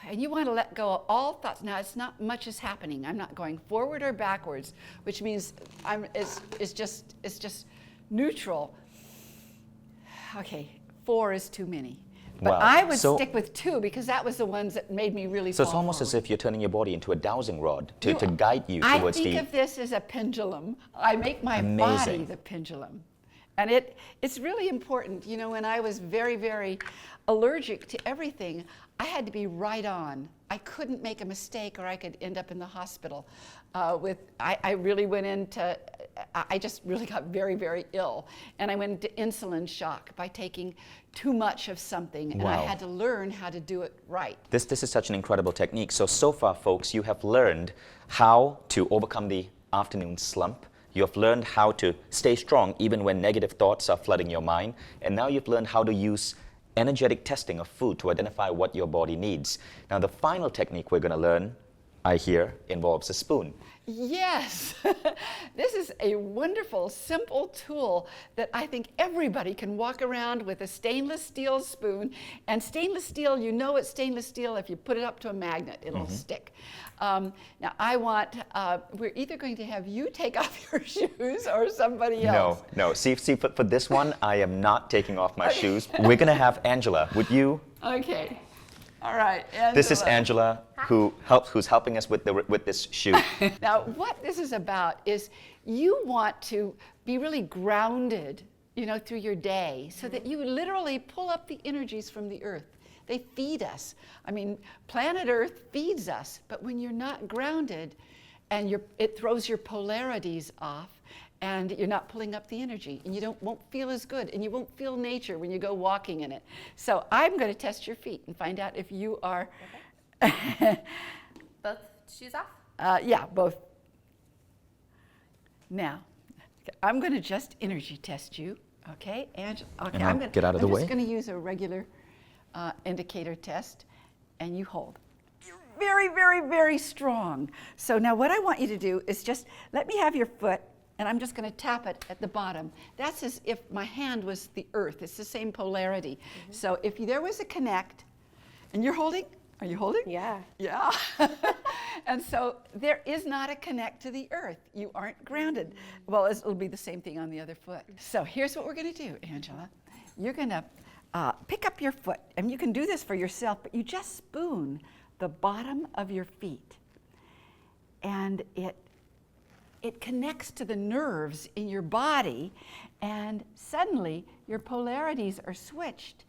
And you want to let go of all thoughts. Now, it's not much is happening. I'm not going forward or backwards, which means it's just neutral. Okay, 4 is too many. But Wow. I would So- stick with 2 because that was the ones that made me really So fall it's almost as forward. if you're turning your body into a dowsing rod to guide you I towards think the... of this as a pendulum. I make my body Amazing. the pendulum. And it's really important. You know, when I was very, very allergic to everything, I had to be right on. I couldn't make a mistake or I could end up in the hospital. I really went into, I just really got very, very ill. And I went into insulin shock by taking too much of something. And I Wow. had to learn how to do it right. This is such an incredible technique. So far, folks, you have learned how to overcome the afternoon slump. You have learned how to stay strong even when negative thoughts are flooding your mind. And now you've learned how to use energetic testing of food to identify what your body needs. Now, the final technique we're going to learn, I hear, involves a spoon. Yes, this is a wonderful, simple tool that I think everybody can walk around with a stainless steel spoon. And stainless steel, you know it's stainless steel if you put it up to a magnet, it'll stick. Now I want, we're either going to have you take off your shoes or somebody else. No. See, for this one, I am not taking off my shoes. We're going to have Angela. Would you? Okay. All right, Angela. This is Angela, who's helping us with this shoe. Now, what this is about is you want to be really grounded, you know, through your day so that you literally pull up the energies from the earth. They feed us. I mean, planet Earth feeds us, but when you're not grounded and it throws your polarities off, and you're not pulling up the energy, and you won't feel as good, and you won't feel nature when you go walking in it. So I'm going to test your feet and find out if you are... Okay. Both shoes off? Yeah, both. Now, I'm going to just energy test you, okay? And okay, And I'll get out of the way. I'm just going to use a regular indicator test, and you hold. You're very, very, very strong. So now what I want you to do is just let me have your foot and I'm just going to tap it at the bottom. That's as if my hand was the earth. It's the same polarity. So if there was a connect, and you're holding, are you holding? Yeah. Yeah. And so there is not a connect to the earth. You aren't grounded. Well, it'll be the same thing on the other foot. So here's what we're going to do, Angela. You're going to pick up your foot, and you can do this for yourself, but you just spoon the bottom of your feet, and it connects to the nerves in your body, and suddenly your polarities are switched,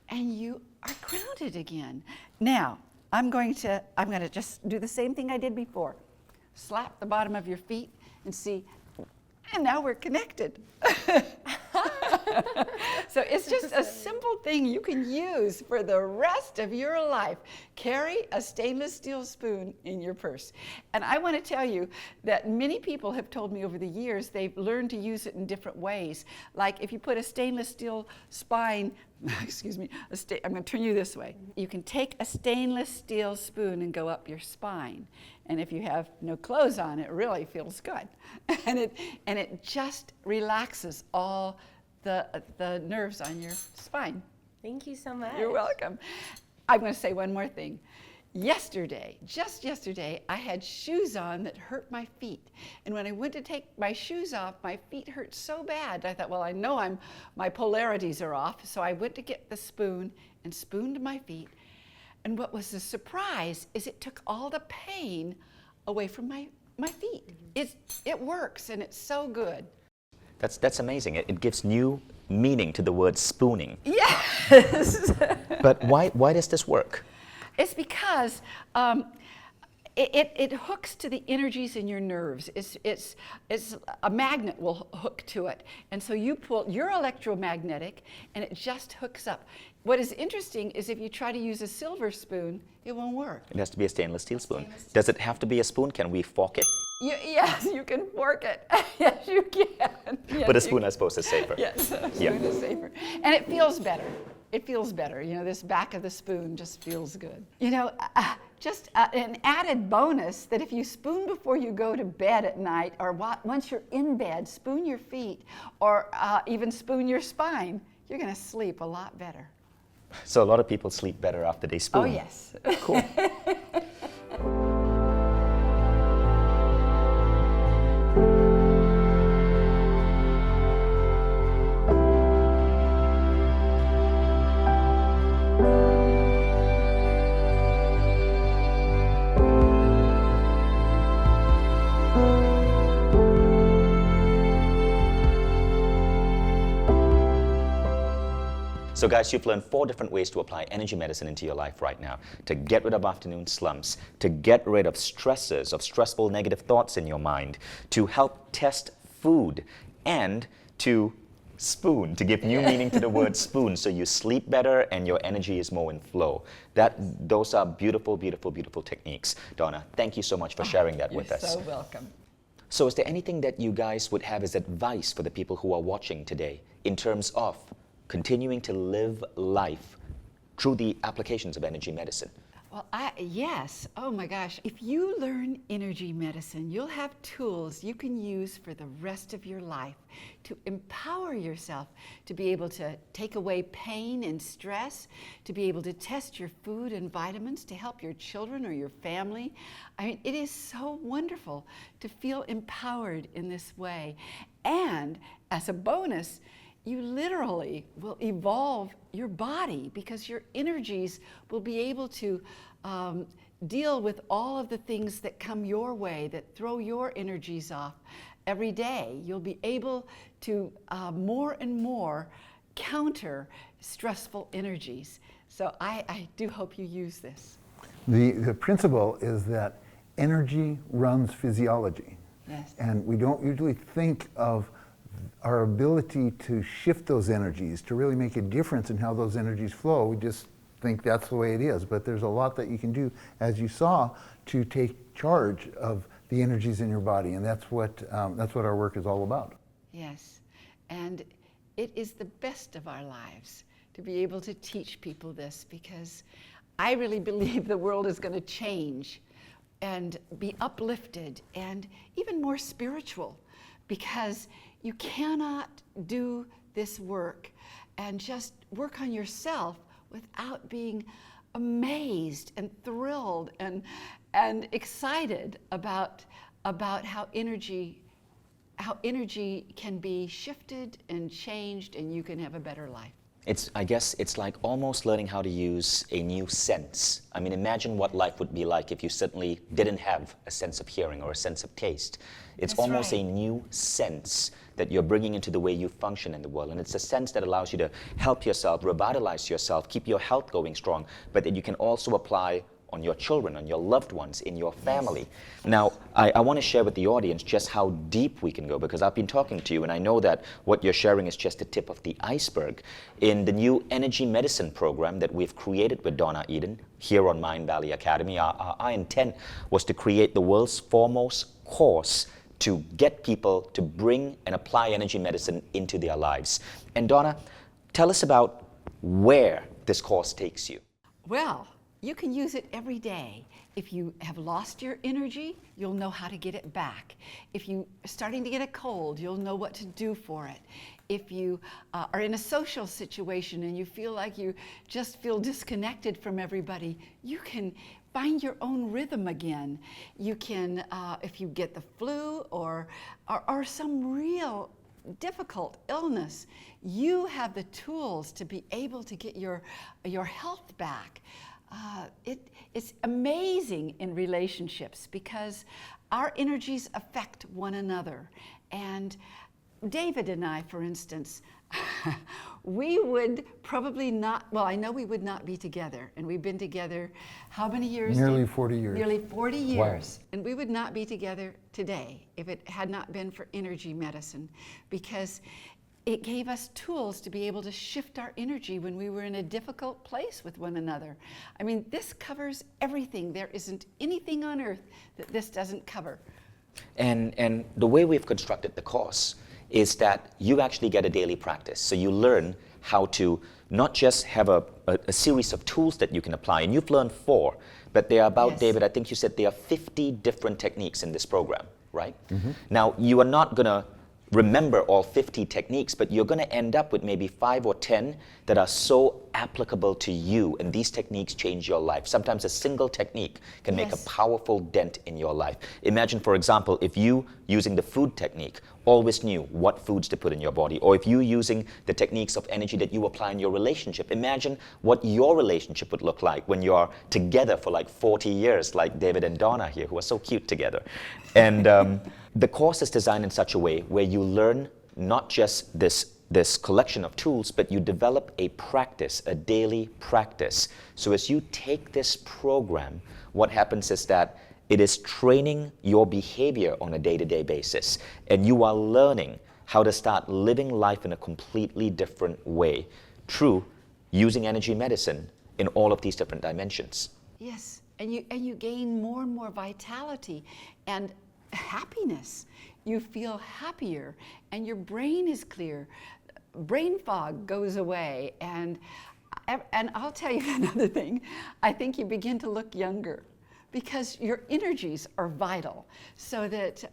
and you are grounded again. Now, I'm going to just do the same thing I did before. Slap the bottom of your feet and see, and now we're connected. So it's just a simple thing you can use for the rest of your life. Carry a stainless steel spoon in your purse. And I want to tell you that many people have told me over the years they've learned to use it in different ways. Like if you put a stainless steel spine, excuse me, I'm going to turn you this way. You can take a stainless steel spoon and go up your spine. And if you have no clothes on, it really feels good. And it just relaxes all the nerves on your spine. Thank you so much. You're welcome. I'm going to say one more thing. Just yesterday, I had shoes on that hurt my feet. And when I went to take my shoes off, my feet hurt so bad. I thought, well, I know my polarities are off. So I went to get the spoon and spooned my feet. And what was the surprise is it took all the pain away from my feet. It works, and it's so good. That's amazing. It gives new meaning to the word spooning. Yes. But why does this work? It's because it hooks to the energies in your nerves. It's a magnet will hook to it, and so you're electromagnetic, and it just hooks up. What is interesting is if you try to use a silver spoon, it won't work. It has to be a stainless steel spoon. Does it have to be a spoon? Can we fork it? Yes, you can fork it. Yes, you can. Yes, But a spoon, I suppose, is safer. Yes, a spoon Yeah. is safer. And it feels better. It feels better. You know, this back of the spoon just feels good. You know, just an added bonus that if you spoon before you go to bed at night, or once you're in bed, spoon your feet, or even spoon your spine, you're going to sleep a lot better. So a lot of people sleep better after they spoon. Oh, yes. Cool. So guys, you've learned 4 different ways to apply energy medicine into your life right now. To get rid of afternoon slumps, to get rid of stressors, of stressful negative thoughts in your mind, to help test food, and to spoon, to give new meaning to the word spoon so you sleep better and your energy is more in flow. Those are beautiful, beautiful, beautiful techniques. Donna, thank you so much for sharing that with us. You're so welcome. So is there anything that you guys would have as advice for the people who are watching today in terms of continuing to live life through the applications of energy medicine? Well, yes. Oh my gosh. If you learn energy medicine, you'll have tools you can use for the rest of your life to empower yourself to be able to take away pain and stress, to be able to test your food and vitamins, to help your children or your family. I mean, it is so wonderful to feel empowered in this way. And as a bonus, you literally will evolve your body because your energies will be able to deal with all of the things that come your way, that throw your energies off every day. You'll be able to more and more counter stressful energies. So I do hope you use this. The principle is that energy runs physiology. Yes. And we don't usually think of our ability to shift those energies, to really make a difference in how those energies flow. We just think that's the way it is, but there's a lot that you can do, as you saw, to take charge of the energies in your body, and that's what our work is all about. Yes, and it is the best of our lives to be able to teach people this, because I really believe the world is going to change and be uplifted and even more spiritual because you cannot do this work and just work on yourself without being amazed and thrilled and excited about how energy can be shifted and changed, and you can have a better life. I guess it's like almost learning how to use a new sense. I mean, imagine what life would be like if you suddenly didn't have a sense of hearing or a sense of taste. It's That's almost right. a new sense that you're bringing into the way you function in the world. And it's a sense that allows you to help yourself, revitalize yourself, keep your health going strong, but that you can also apply on your children, on your loved ones, in your family. Now, I want to share with the audience just how deep we can go, because I've been talking to you and I know that what you're sharing is just the tip of the iceberg. In the new energy medicine program that we've created with Donna Eden here on Mindvalley Academy, our intent was to create the world's foremost course to get people to bring and apply energy medicine into their lives. And Donna, tell us about where this course takes you. Well, you can use it every day. If you have lost your energy, you'll know how to get it back. If you are starting to get a cold, you'll know what to do for it. If you are in a social situation and you feel like you just feel disconnected from everybody, you can find your own rhythm again. You can, if you get the flu or some real difficult illness, you have the tools to be able to get your health back. It's amazing in relationships because our energies affect one another. And David and I, for instance, we would probably not, well, I know we would not be together. And we've been together how many years? Nearly 40 years. Nearly 40 years. Wow. And we would not be together today if it had not been for energy medicine, because it gave us tools to be able to shift our energy when we were in a difficult place with one another. I mean, this covers everything. There isn't anything on earth that this doesn't cover. And the way we've constructed the course is that you actually get a daily practice. So you learn how to not just have a series of tools that you can apply, and you've learned 4, but there are about, Yes. David, I think you said there are 50 different techniques in this program, right? Now, you are not going to remember all 50 techniques, but you're going to end up with maybe 5 or 10 that are so applicable to you, and these techniques change your life. Sometimes a single technique can make a Yes. powerful dent in your life. Imagine, for example, if you, using the food technique, always knew what foods to put in your body, or if you using the techniques of energy that you apply in your relationship, imagine what your relationship would look like when you're together for like 40 years, like David and Donna here, who are so cute together. And the course is designed in such a way where you learn not just this collection of tools, but you develop a practice, a daily practice. So as you take this program, what happens is that it is training your behavior on a day-to-day basis, and you are learning how to start living life in a completely different way through using energy medicine in all of these different dimensions. Yes, and you gain more and more vitality and happiness. You feel happier and your brain is clear. Brain fog goes away, and I'll tell you another thing. I think you begin to look younger because your energies are vital. So that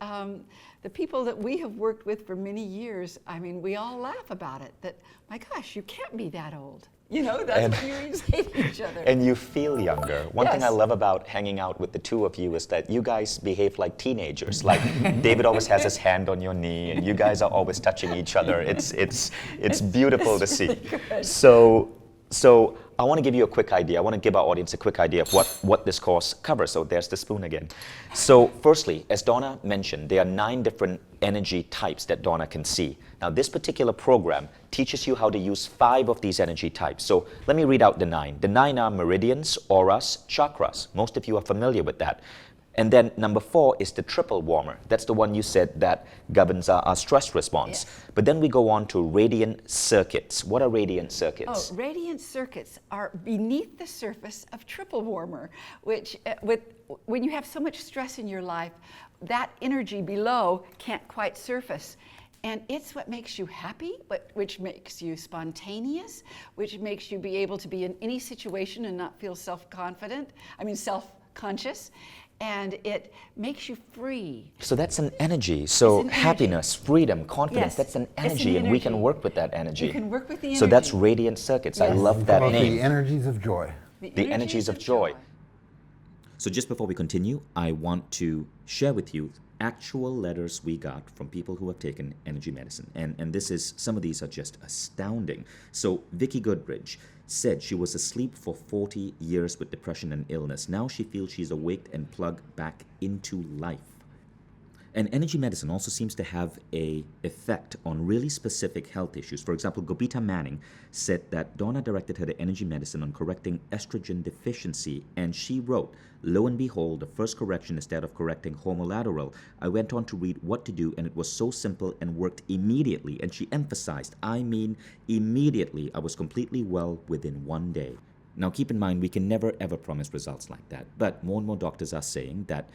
the people that we have worked with for many years, I mean, we all laugh about it, that, my gosh, you can't be that old. You know, that's what you say to each other. And you feel younger. One thing I Yes. love about hanging out with the two of you is that you guys behave like teenagers. Like David always has his hand on your knee, and you guys are always touching each other. It's beautiful to see. Good. So I want to give you a quick idea. I want to give our audience a quick idea of what this course covers. So there's the spoon again. So firstly, as Donna mentioned, there are 9 different energy types that Donna can see. Now this particular program teaches you how to use 5 of these energy types. So let me read out the 9. The 9 are meridians, auras, chakras. Most of you are familiar with that. And then number 4 is the triple warmer. That's the one you said that governs our stress response. Yes. But then we go on to radiant circuits. What are radiant circuits? Oh, radiant circuits are beneath the surface of triple warmer, which when you have so much stress in your life, that energy below can't quite surface. And it's what makes you happy, which makes you spontaneous, which makes you be able to be in any situation and not feel self-conscious. and it makes you free. So that's an energy. So It's an energy. Happiness, freedom, confidence, Yes, that's an it's an energy, and we can energy. work with that energy. You can work with the So that's energy. radiant circuits. I Yes. love that About name. the energies of joy. The energies of joy. So just before we continue, I want to share with you actual letters we got from people who have taken energy medicine. And this is, some of these are just astounding. So Vicky Goodridge said she was asleep for 40 years with depression and illness. Now she feels she's awake and plugged back into life. And energy medicine also seems to have an effect on really specific health issues. For example, Gobita Manning said that Donna directed her to energy medicine on correcting estrogen deficiency, and she wrote, lo and behold, the first correction instead of correcting homolateral, I went on to read what to do, and it was so simple and worked immediately. And she emphasized, I mean immediately. I was completely well within 1 day. Now keep in mind, we can never ever promise results like that, but more and more doctors are saying that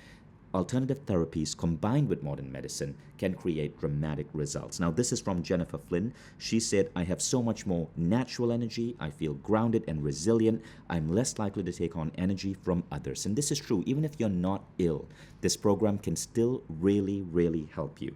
alternative therapies combined with modern medicine can create dramatic results. Now, this is from Jennifer Flynn. She said, I have so much more natural energy. I feel grounded and resilient. I'm less likely to take on energy from others. And this is true. Even if you're not ill, this program can still really, really help you.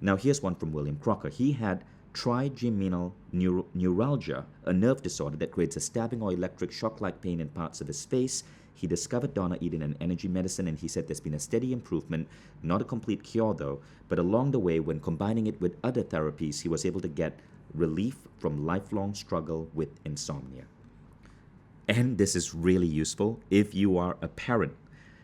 Now, here's one from William Crocker. He had trigeminal neuralgia, a nerve disorder that creates a stabbing or electric shock-like pain in parts of his face. He discovered Donna eating an energy medicine, and he said there's been a steady improvement, not a complete cure though, but along the way, when combining it with other therapies, he was able to get relief from lifelong struggle with insomnia. And this is really useful if you are a parent.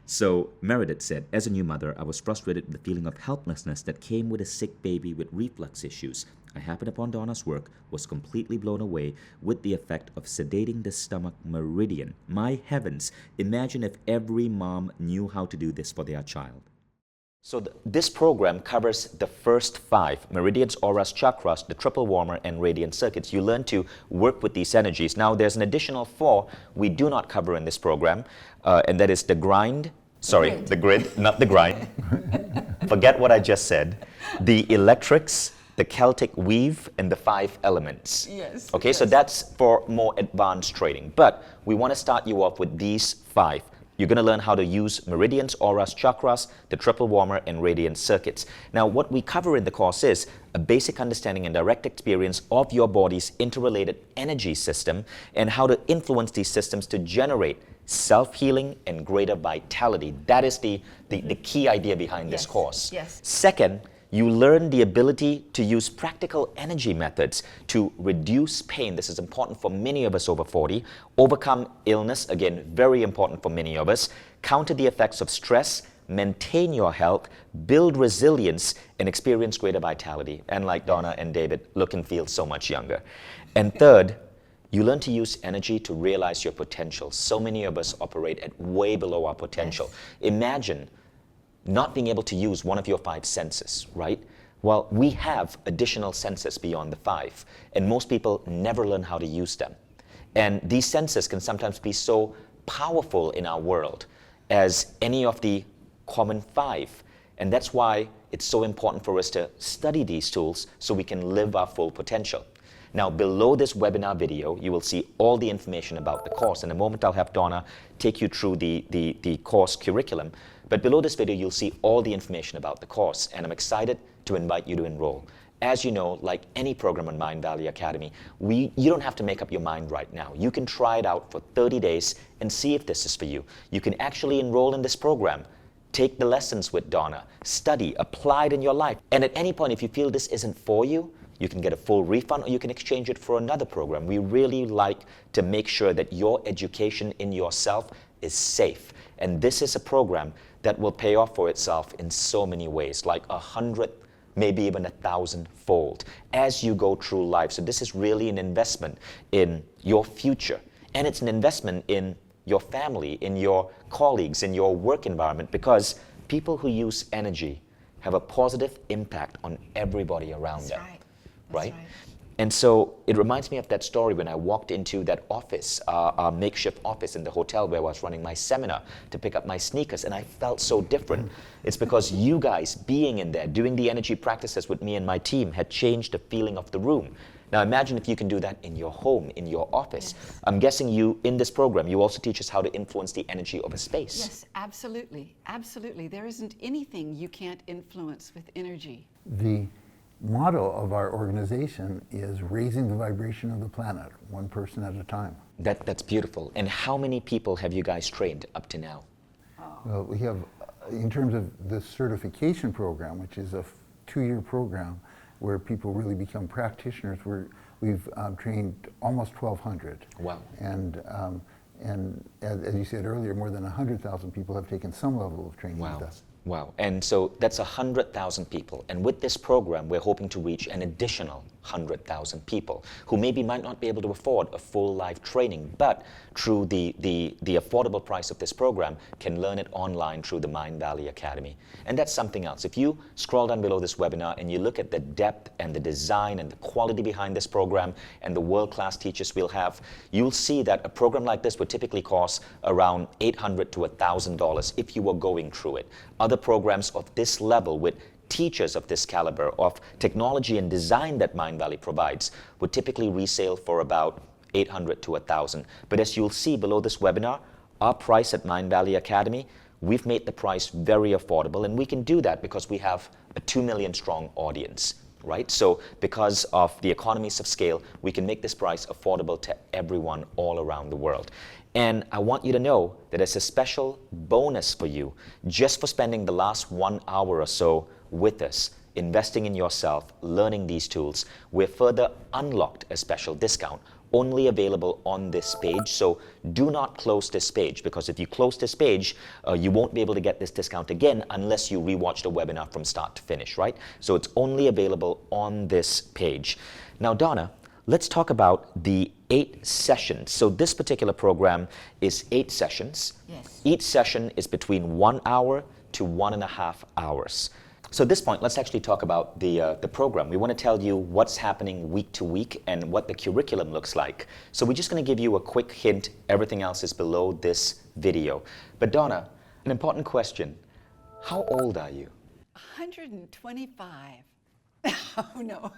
So Meredith said, as a new mother, I was frustrated with the feeling of helplessness that came with a sick baby with reflux issues. I happened upon Donna's work, was completely blown away with the effect of sedating the stomach meridian. My heavens, imagine if every mom knew how to do this for their child. So this program covers the first 5, meridians, auras, chakras, the triple warmer, and radiant circuits. You learn to work with these energies. Now there's an additional 4 we do not cover in this program, and that is the grid, not the grind. Forget what I just said. The electrics, the Celtic weave, and the 5 elements. Yes. Okay, so that's for more advanced trading. But we want to start you off with these 5. You're going to learn how to use meridians, auras, chakras, the triple warmer, and radiant circuits. Now, what we cover in the course is a basic understanding and direct experience of your body's interrelated energy system and how to influence these systems to generate self-healing and greater vitality. That is the key idea behind this course. Yes. Second, you learn the ability to use practical energy methods to reduce pain. This is important for many of us over 40. Overcome illness, again, very important for many of us. Counter the effects of stress, maintain your health, build resilience, and experience greater vitality. And like Donna and David, look and feel so much younger. And third, you learn to use energy to realize your potential. So many of us operate at way below our potential. Imagine not being able to use one of your 5 senses, right? Well, we have additional senses beyond the 5, and most people never learn how to use them. And these senses can sometimes be so powerful in our world as any of the common 5. And that's why it's so important for us to study these tools so we can live our full potential. Now, below this webinar video, you will see all the information about the course. In a moment, I'll have Donna take you through the course curriculum. But below this video, you'll see all the information about the course, and I'm excited to invite you to enroll. As you know, like any program on Mindvalley Academy, you don't have to make up your mind right now. You can try it out for 30 days and see if this is for you. You can actually enroll in this program, take the lessons with Donna, study, apply it in your life. And at any point, if you feel this isn't for you, you can get a full refund or you can exchange it for another program. We really like to make sure that your education in yourself is safe. And this is a program that will pay off for itself in so many ways, like 100, maybe even 1,000-fold as you go through life. So this is really an investment in your future. And it's an investment in your family, in your colleagues, in your work environment, because people who use energy have a positive impact on everybody around them. Right? And so it reminds me of that story when I walked into that office, our makeshift office in the hotel where I was running my seminar to pick up my sneakers, and I felt so different. It's because you guys being in there, doing the energy practices with me and my team had changed the feeling of the room. Now imagine if you can do that in your home, in your office. Yes. I'm guessing you, in this program, you also teach us how to influence the energy of a space. Yes, absolutely. Absolutely. There isn't anything you can't influence with energy. The motto of our organization is raising the vibration of the planet, one person at a time. That's beautiful. And how many people have you guys trained up to now? Well, we have, in terms of the certification program, which is a 2-year program where people really become practitioners, we've trained almost 1,200. Wow. And as you said earlier, more than 100,000 people have taken some level of training Wow. with us. Wow. And so that's 100,000 people. And with this program, we're hoping to reach an additional 100,000 people who maybe might not be able to afford a full live training, but through the affordable price of this program can learn it online through the Mindvalley Academy. And that's something else. If you scroll down below this webinar and you look at the depth and the design and the quality behind this program and the world-class teachers we'll have, you'll see that a program like this would typically cost around $800 to $1,000 if you were going through it. Other programs of this level with teachers of this caliber of technology and design that Mindvalley provides would typically resale for about $800 to $1,000. But as you'll see below this webinar, our price at Mindvalley Academy, we've made the price very affordable, and we can do that because we have a 2 million strong audience, right? So because of the economies of scale, we can make this price affordable to everyone all around the world. And I want you to know that it's a special bonus for you just for spending the last 1 hour or so with us, investing in yourself, learning these tools. We've further unlocked a special discount only available on this page. So do not close this page, because if you close this page, you won't be able to get this discount again unless you rewatch the webinar from start to finish, right? So it's only available on this page. Now, Donna, let's talk about the 8 sessions. So this particular program is 8 sessions. Yes. Each session is between 1 hour to 1.5 hours. So at this point, let's actually talk about the program. We want to tell you what's happening week to week and what the curriculum looks like. So we're just going to give you a quick hint. Everything else is below this video. But Donna, an important question. How old are you? 125. Oh no,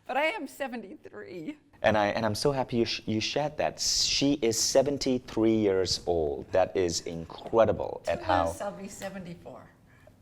but I am 73. And I'm so happy you shared that. She is 73 years old. That is incredible. Two months, I'll be 74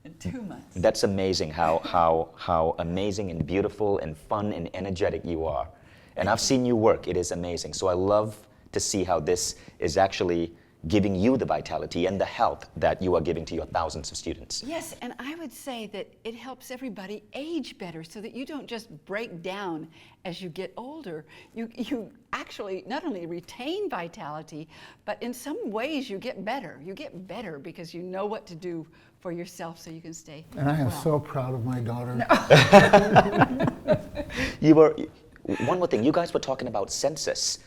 in 2 months. That's amazing how amazing and beautiful and fun and energetic you are. And I've seen you work. It is amazing. So I love to see how this is actually giving you the vitality and the health that you are giving to your thousands of students. Yes, and I would say that it helps everybody age better so that you don't just break down as you get older. You actually not only retain vitality, but in some ways you get better. You get better because you know what to do for yourself so you can stay And I am well. so proud of my daughter. One more thing, you guys were talking about census.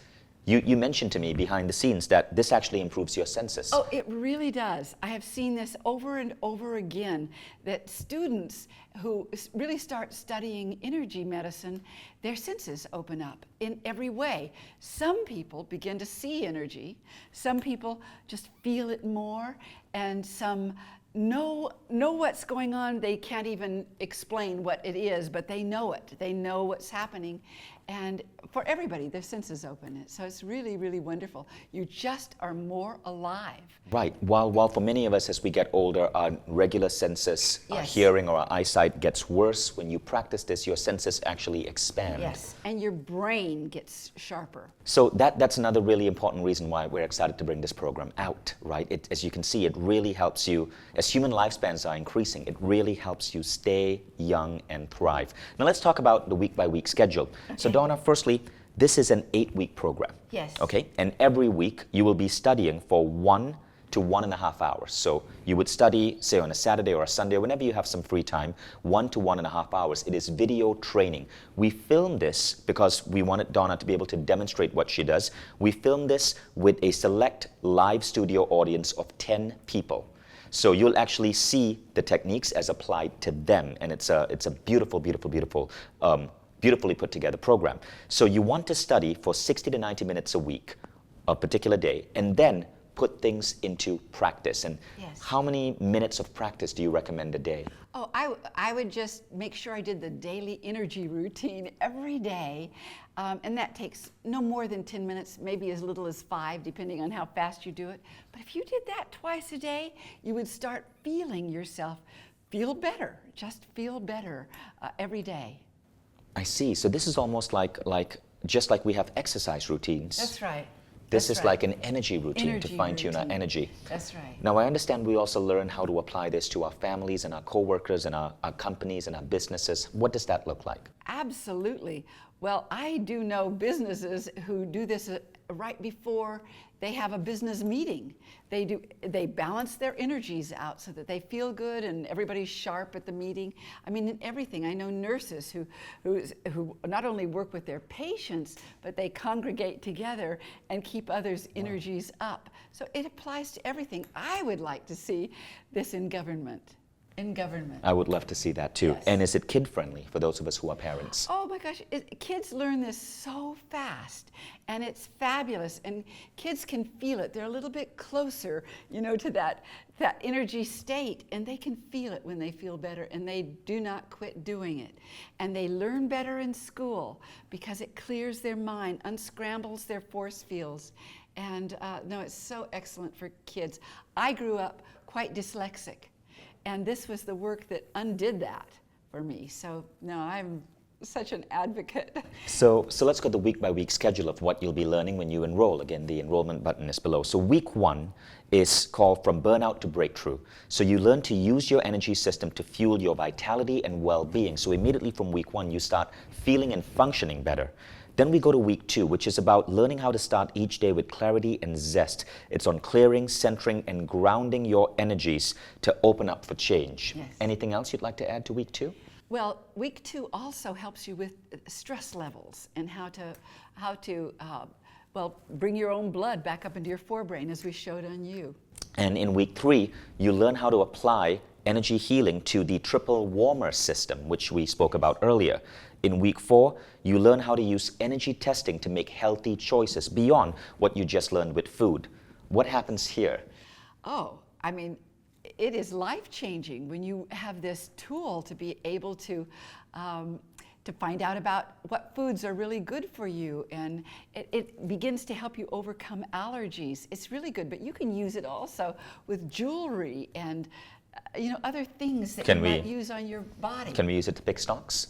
You mentioned to me behind the scenes that this actually improves your census. Oh, it really does. I have seen this over and over again, that students who really start studying energy medicine, their senses open up in every way. Some people begin to see energy, some people just feel it more, and some know what's going on. They can't even explain what it is, but they know it. They know what's happening. And for everybody, their senses open. So it's really, really wonderful. You just are more alive. Right. While for many of us as we get older, our regular senses, our Yes. hearing or our eyesight gets worse, when you practice this, your senses actually expand. Yes, and your brain gets sharper. So that's another really important reason why we're excited to bring this program out, right? As you can see, it really helps you, as human lifespans are increasing, it really helps you stay young and thrive. Now let's talk about the week-by-week schedule. Okay. So Donna, firstly, this is an 8-week program. Yes. Okay, and every week you will be studying for 1 to 1.5 hours. So you would study, say on a Saturday or a Sunday, whenever you have some free time, 1 to 1.5 hours. It is video training. We filmed this because we wanted Donna to be able to demonstrate what she does. We filmed this with a select live studio audience of 10 people. So you'll actually see the techniques as applied to them, and it's a beautiful, beautiful, beautiful, beautifully put together program. So you want to study for 60 to 90 minutes a week, a particular day, and then put things into practice. And Yes. how many minutes of practice do you recommend a day? Oh, I would just make sure I did the daily energy routine every day. And that takes no more than 10 minutes, maybe as little as 5, depending on how fast you do it. But if you did that twice a day, you would start feeling yourself feel better, just feel better every day. I see. So this is almost like just like we have exercise routines. That's right. This That's is right. like an energy routine Energy to fine-tune our routine. energy. That's right. Now, I understand we also learn how to apply this to our families and our co-workers and our companies and our businesses. What does that look like? Absolutely. Well, I do know businesses who do this right before they have a business meeting. They balance their energies out so that they feel good and everybody's sharp at the meeting. I mean, in everything. I know nurses who not only work with their patients, but they congregate together and keep others' energies up. So it applies to everything. I would like to see this in government. I would love to see that too. Yes. And is it kid-friendly for those of us who are parents? Oh my gosh, kids learn this so fast, and it's fabulous, and kids can feel it. They're a little bit closer, to that energy state, and they can feel it when they feel better, and they do not quit doing it. And they learn better in school because it clears their mind, unscrambles their force fields. And no, it's so excellent for kids. I grew up quite dyslexic. And this was the work that undid that for me. So, no, I'm such an advocate. So let's go to the week-by-week schedule of what you'll be learning when you enroll. Again, the enrollment button is below. So week 1 is called From Burnout to Breakthrough. So you learn to use your energy system to fuel your vitality and well-being. So immediately from week 1, you start feeling and functioning better. Then we go to week 2, which is about learning how to start each day with clarity and zest. It's on clearing, centering, and grounding your energies to open up for change. Yes. Anything else you'd like to add to week 2? Well, week 2 also helps you with stress levels and how to bring your own blood back up into your forebrain, as we showed on you. And in week 3, you learn how to apply energy healing to the triple warmer system, which we spoke about earlier. In week 4, you learn how to use energy testing to make healthy choices beyond what you just learned with food. What happens here? Oh, I mean, it is life-changing when you have this tool to be able to find out about what foods are really good for you, and it begins to help you overcome allergies. It's really good, but you can use it also with jewelry and other things that you might use on your body. Can we use it to pick stocks?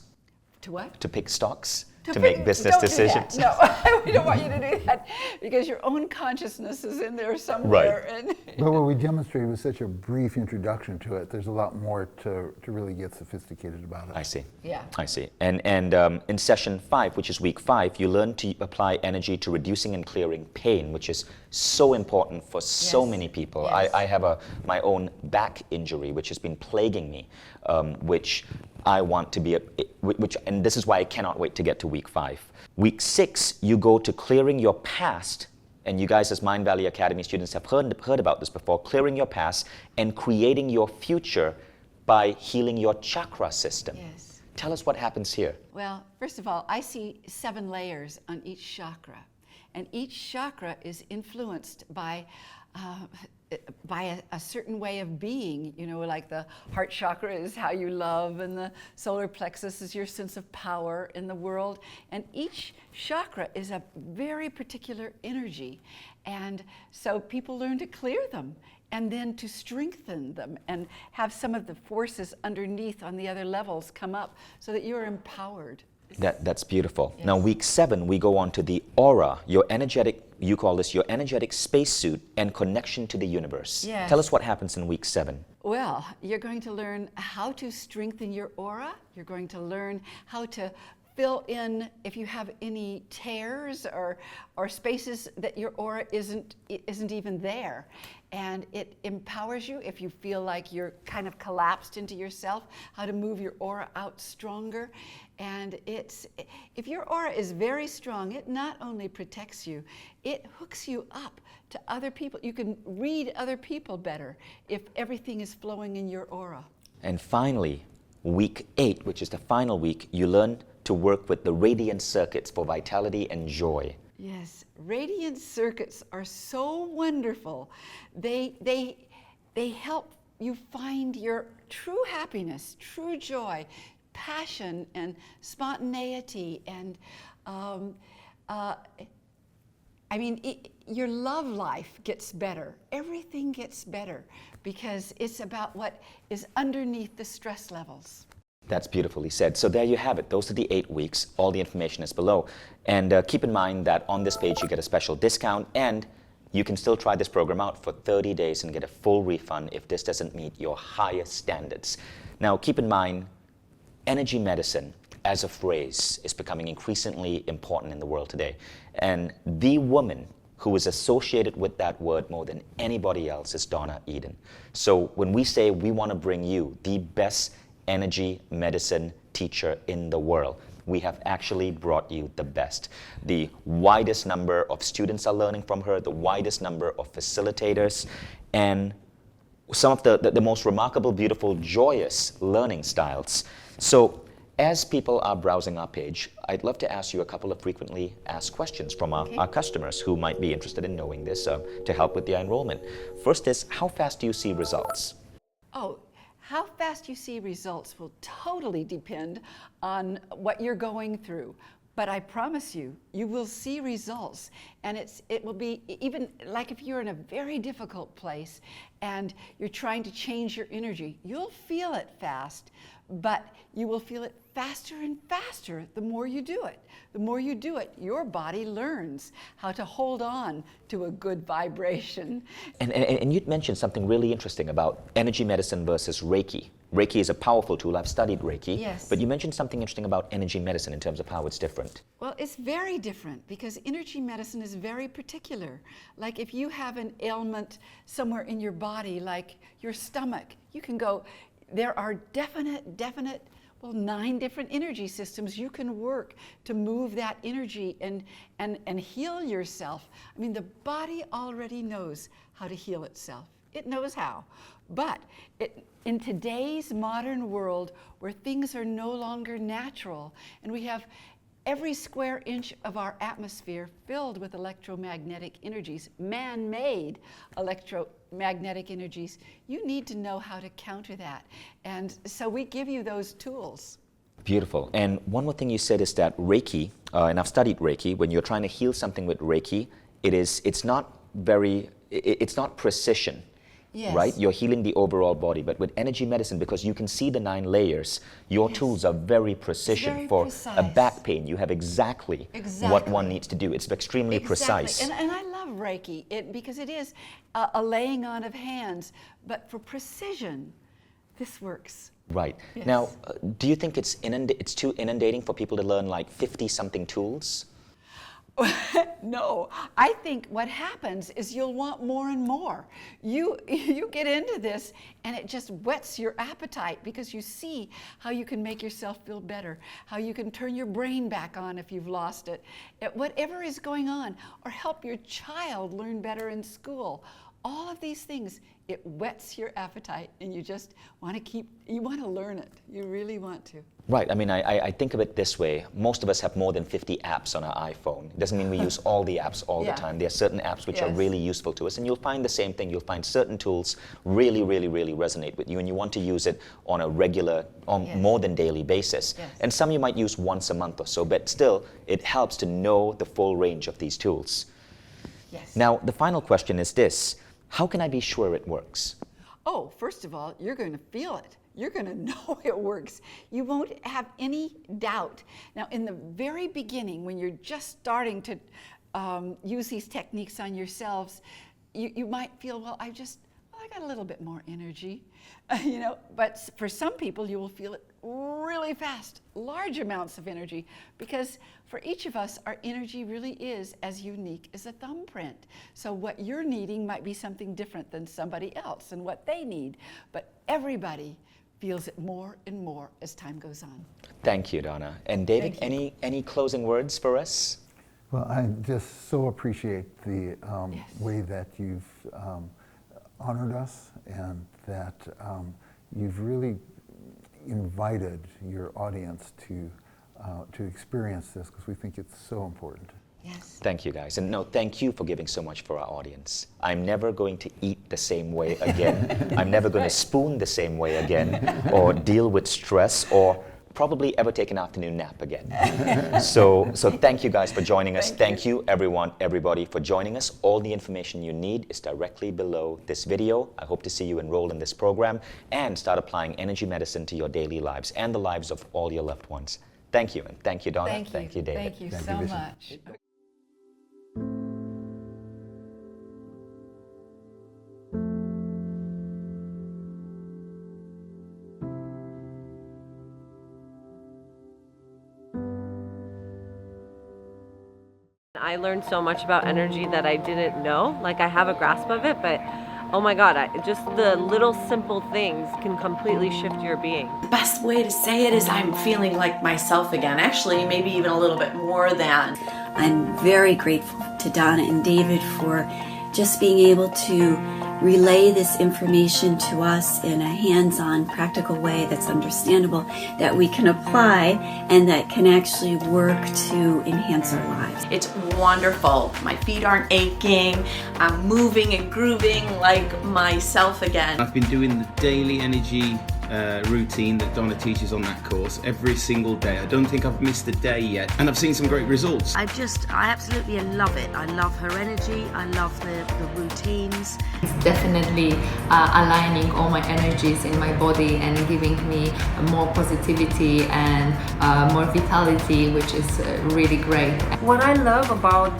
To what? To pick stocks? To make business don't decisions? Do that. No, we don't want you to do that because your own consciousness is in there somewhere. Right. But what we demonstrated was such a brief introduction to it. There's a lot more to really get sophisticated about it. I see. Yeah. I see. And in session 5, which is week 5, you learn to apply energy to reducing and clearing pain, which is so important for so Yes. many people. Yes. I have my own back injury, which has been plaguing me, which I want to be, and this is why I cannot wait to get to week 5. Week 6, you go to clearing your past, and you guys as Mindvalley Academy students have heard about this before, clearing your past and creating your future by healing your chakra system. Yes. Tell us what happens here. Well, first of all, I see 7 layers on each chakra, and each chakra is influenced by a certain way of being. Like the heart chakra is how you love, and the solar plexus is your sense of power in the world. And each chakra is a very particular energy. And so people learn to clear them and then to strengthen them and have some of the forces underneath on the other levels come up so that you're empowered. That's beautiful. Yes. Now, week 7, we go on to the aura, you call this your energetic spacesuit and connection to the universe. Yes. Tell us what happens in week 7. Well, you're going to learn how to strengthen your aura. You're going to learn how to fill in if you have any tears or spaces that your aura isn't even there. And it empowers you if you feel like you're kind of collapsed into yourself, how to move your aura out stronger. And if your aura is very strong, it not only protects you, it hooks you up to other people. You can read other people better if everything is flowing in your aura. And finally, week 8, which is the final week, you learn to work with the radiant circuits for vitality and joy. Yes, radiant circuits are so wonderful. They help you find your true happiness, true joy, passion, and spontaneity, and your love life gets better. Everything gets better because it's about what is underneath the stress levels. That's beautifully said. So there you have it. Those are the 8 weeks. All the information is below. And keep in mind that on this page you get a special discount, and you can still try this program out for 30 days and get a full refund if this doesn't meet your highest standards. Now keep in mind, energy medicine as a phrase is becoming increasingly important in the world today. And the woman who is associated with that word more than anybody else is Donna Eden. So when we say we want to bring you the best energy medicine teacher in the world, we have actually brought you the best. The widest number of students are learning from her, the widest number of facilitators, and some of the most remarkable, beautiful, joyous learning styles. So as people are browsing our page, I'd love to ask you a couple of frequently asked questions from our customers who might be interested in knowing this to help with their enrollment. First is, how fast do you see results? Oh, how fast you see results will totally depend on what you're going through. But I promise you, you will see results. And it will be even like if you're in a very difficult place and you're trying to change your energy, you'll feel it fast, but you will feel it faster and faster the more you do it. The more you do it, your body learns how to hold on to a good vibration. And you'd mentioned something really interesting about energy medicine versus Reiki. Reiki is a powerful tool. I've studied Reiki. Yes. But you mentioned something interesting about energy medicine in terms of how it's different. Well, it's very different because energy medicine is very particular. Like if you have an ailment somewhere in your body, like your stomach, you can go, there are definite, 9 different energy systems you can work to move that energy and heal yourself. I mean, the body already knows how to heal itself. It knows how. But in today's modern world where things are no longer natural and we have every square inch of our atmosphere filled with electromagnetic energies, man-made electromagnetic energies, you need to know how to counter that. And so we give you those tools. Beautiful. And one more thing you said is that Reiki, and I've studied Reiki, when you're trying to heal something with Reiki, it's not precision. Yes. Right? You're healing the overall body. But with energy medicine, because you can see the 9 layers, your tools are very precision. Very for precise. a back pain, you have exactly what one needs to do. It's extremely precise. And I love Reiki because it is a laying on of hands. But for precision, this works. Right. Yes. Now, do you think it's too inundating for people to learn like 50-something tools? No, I think what happens is you'll want more and more. You get into this and it just whets your appetite because you see how you can make yourself feel better, how you can turn your brain back on if you've lost it, whatever is going on, or help your child learn better in school. All of these things, it whets your appetite and you just want to learn it. You really want to. Right. I mean, I think of it this way. Most of us have more than 50 apps on our iPhone. It doesn't mean we use all the apps all the time. There are certain apps which are really useful to us, and you'll find the same thing. You'll find certain tools really, really, really resonate with you, and you want to use it on a regular, more than daily basis. Yes. And some you might use once a month or so, but still, it helps to know the full range of these tools. Yes. Now, the final question is this. How can I be sure it works? Oh, first of all, you're going to feel it. You're going to know it works. You won't have any doubt. Now, in the very beginning, when you're just starting to use these techniques on yourselves, you might feel, well, I got a little bit more energy, But for some people, you will feel it really fast, large amounts of energy, because for each of us, our energy really is as unique as a thumbprint. So what you're needing might be something different than somebody else and what they need, but everybody feels it more and more as time goes on. Thank you, Donna. And David, any closing words for us? Well, I just so appreciate the way that you've honored us and that you've really invited your audience to experience this, because we think it's so important. Yes. Thank you, guys. And no, thank you for giving so much for our audience. I'm never going to eat the same way again. I'm never going to spoon the same way again, or deal with stress, or probably ever take an afternoon nap again. So thank you guys for joining us. Thank you everybody for joining us. All the information you need is directly below this video. I hope to see you enrolled in this program and start applying energy medicine to your daily lives and the lives of all your loved ones. Thank you, and thank you, Donna. Thank you, David. Thank you so much. I learned so much about energy that I didn't know. Like, I have a grasp of it, but oh my God, just the little simple things can completely shift your being. The best way to say it is I'm feeling like myself again. Actually, maybe even a little bit more than. I'm very grateful to Donna and David for just being able to relay this information to us in a hands-on, practical way that's understandable, that we can apply and that can actually work to enhance our lives. It's wonderful. My feet aren't aching. I'm moving and grooving like myself again. I've been doing the daily energy routine that Donna teaches on that course every single day. I don't think I've missed a day yet, and I've seen some great results. I absolutely love it. I love her energy. I love the routines. It's definitely aligning all my energies in my body and giving me more positivity and more vitality, which is really great. What I love about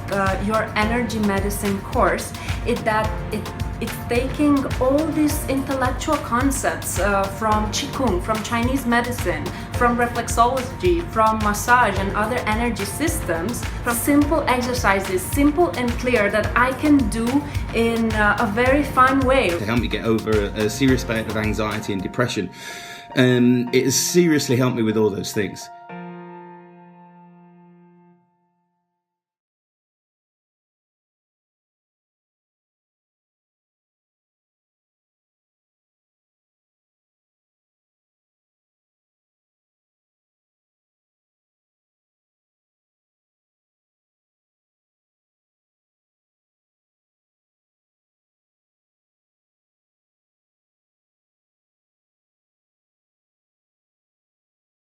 your energy medicine course is that it's taking all these intellectual concepts from Qigong, from Chinese medicine, from reflexology, from massage and other energy systems, from simple exercises, simple and clear, that I can do in a very fun way. To help me get over a serious bout of anxiety and depression. It has seriously helped me with all those things.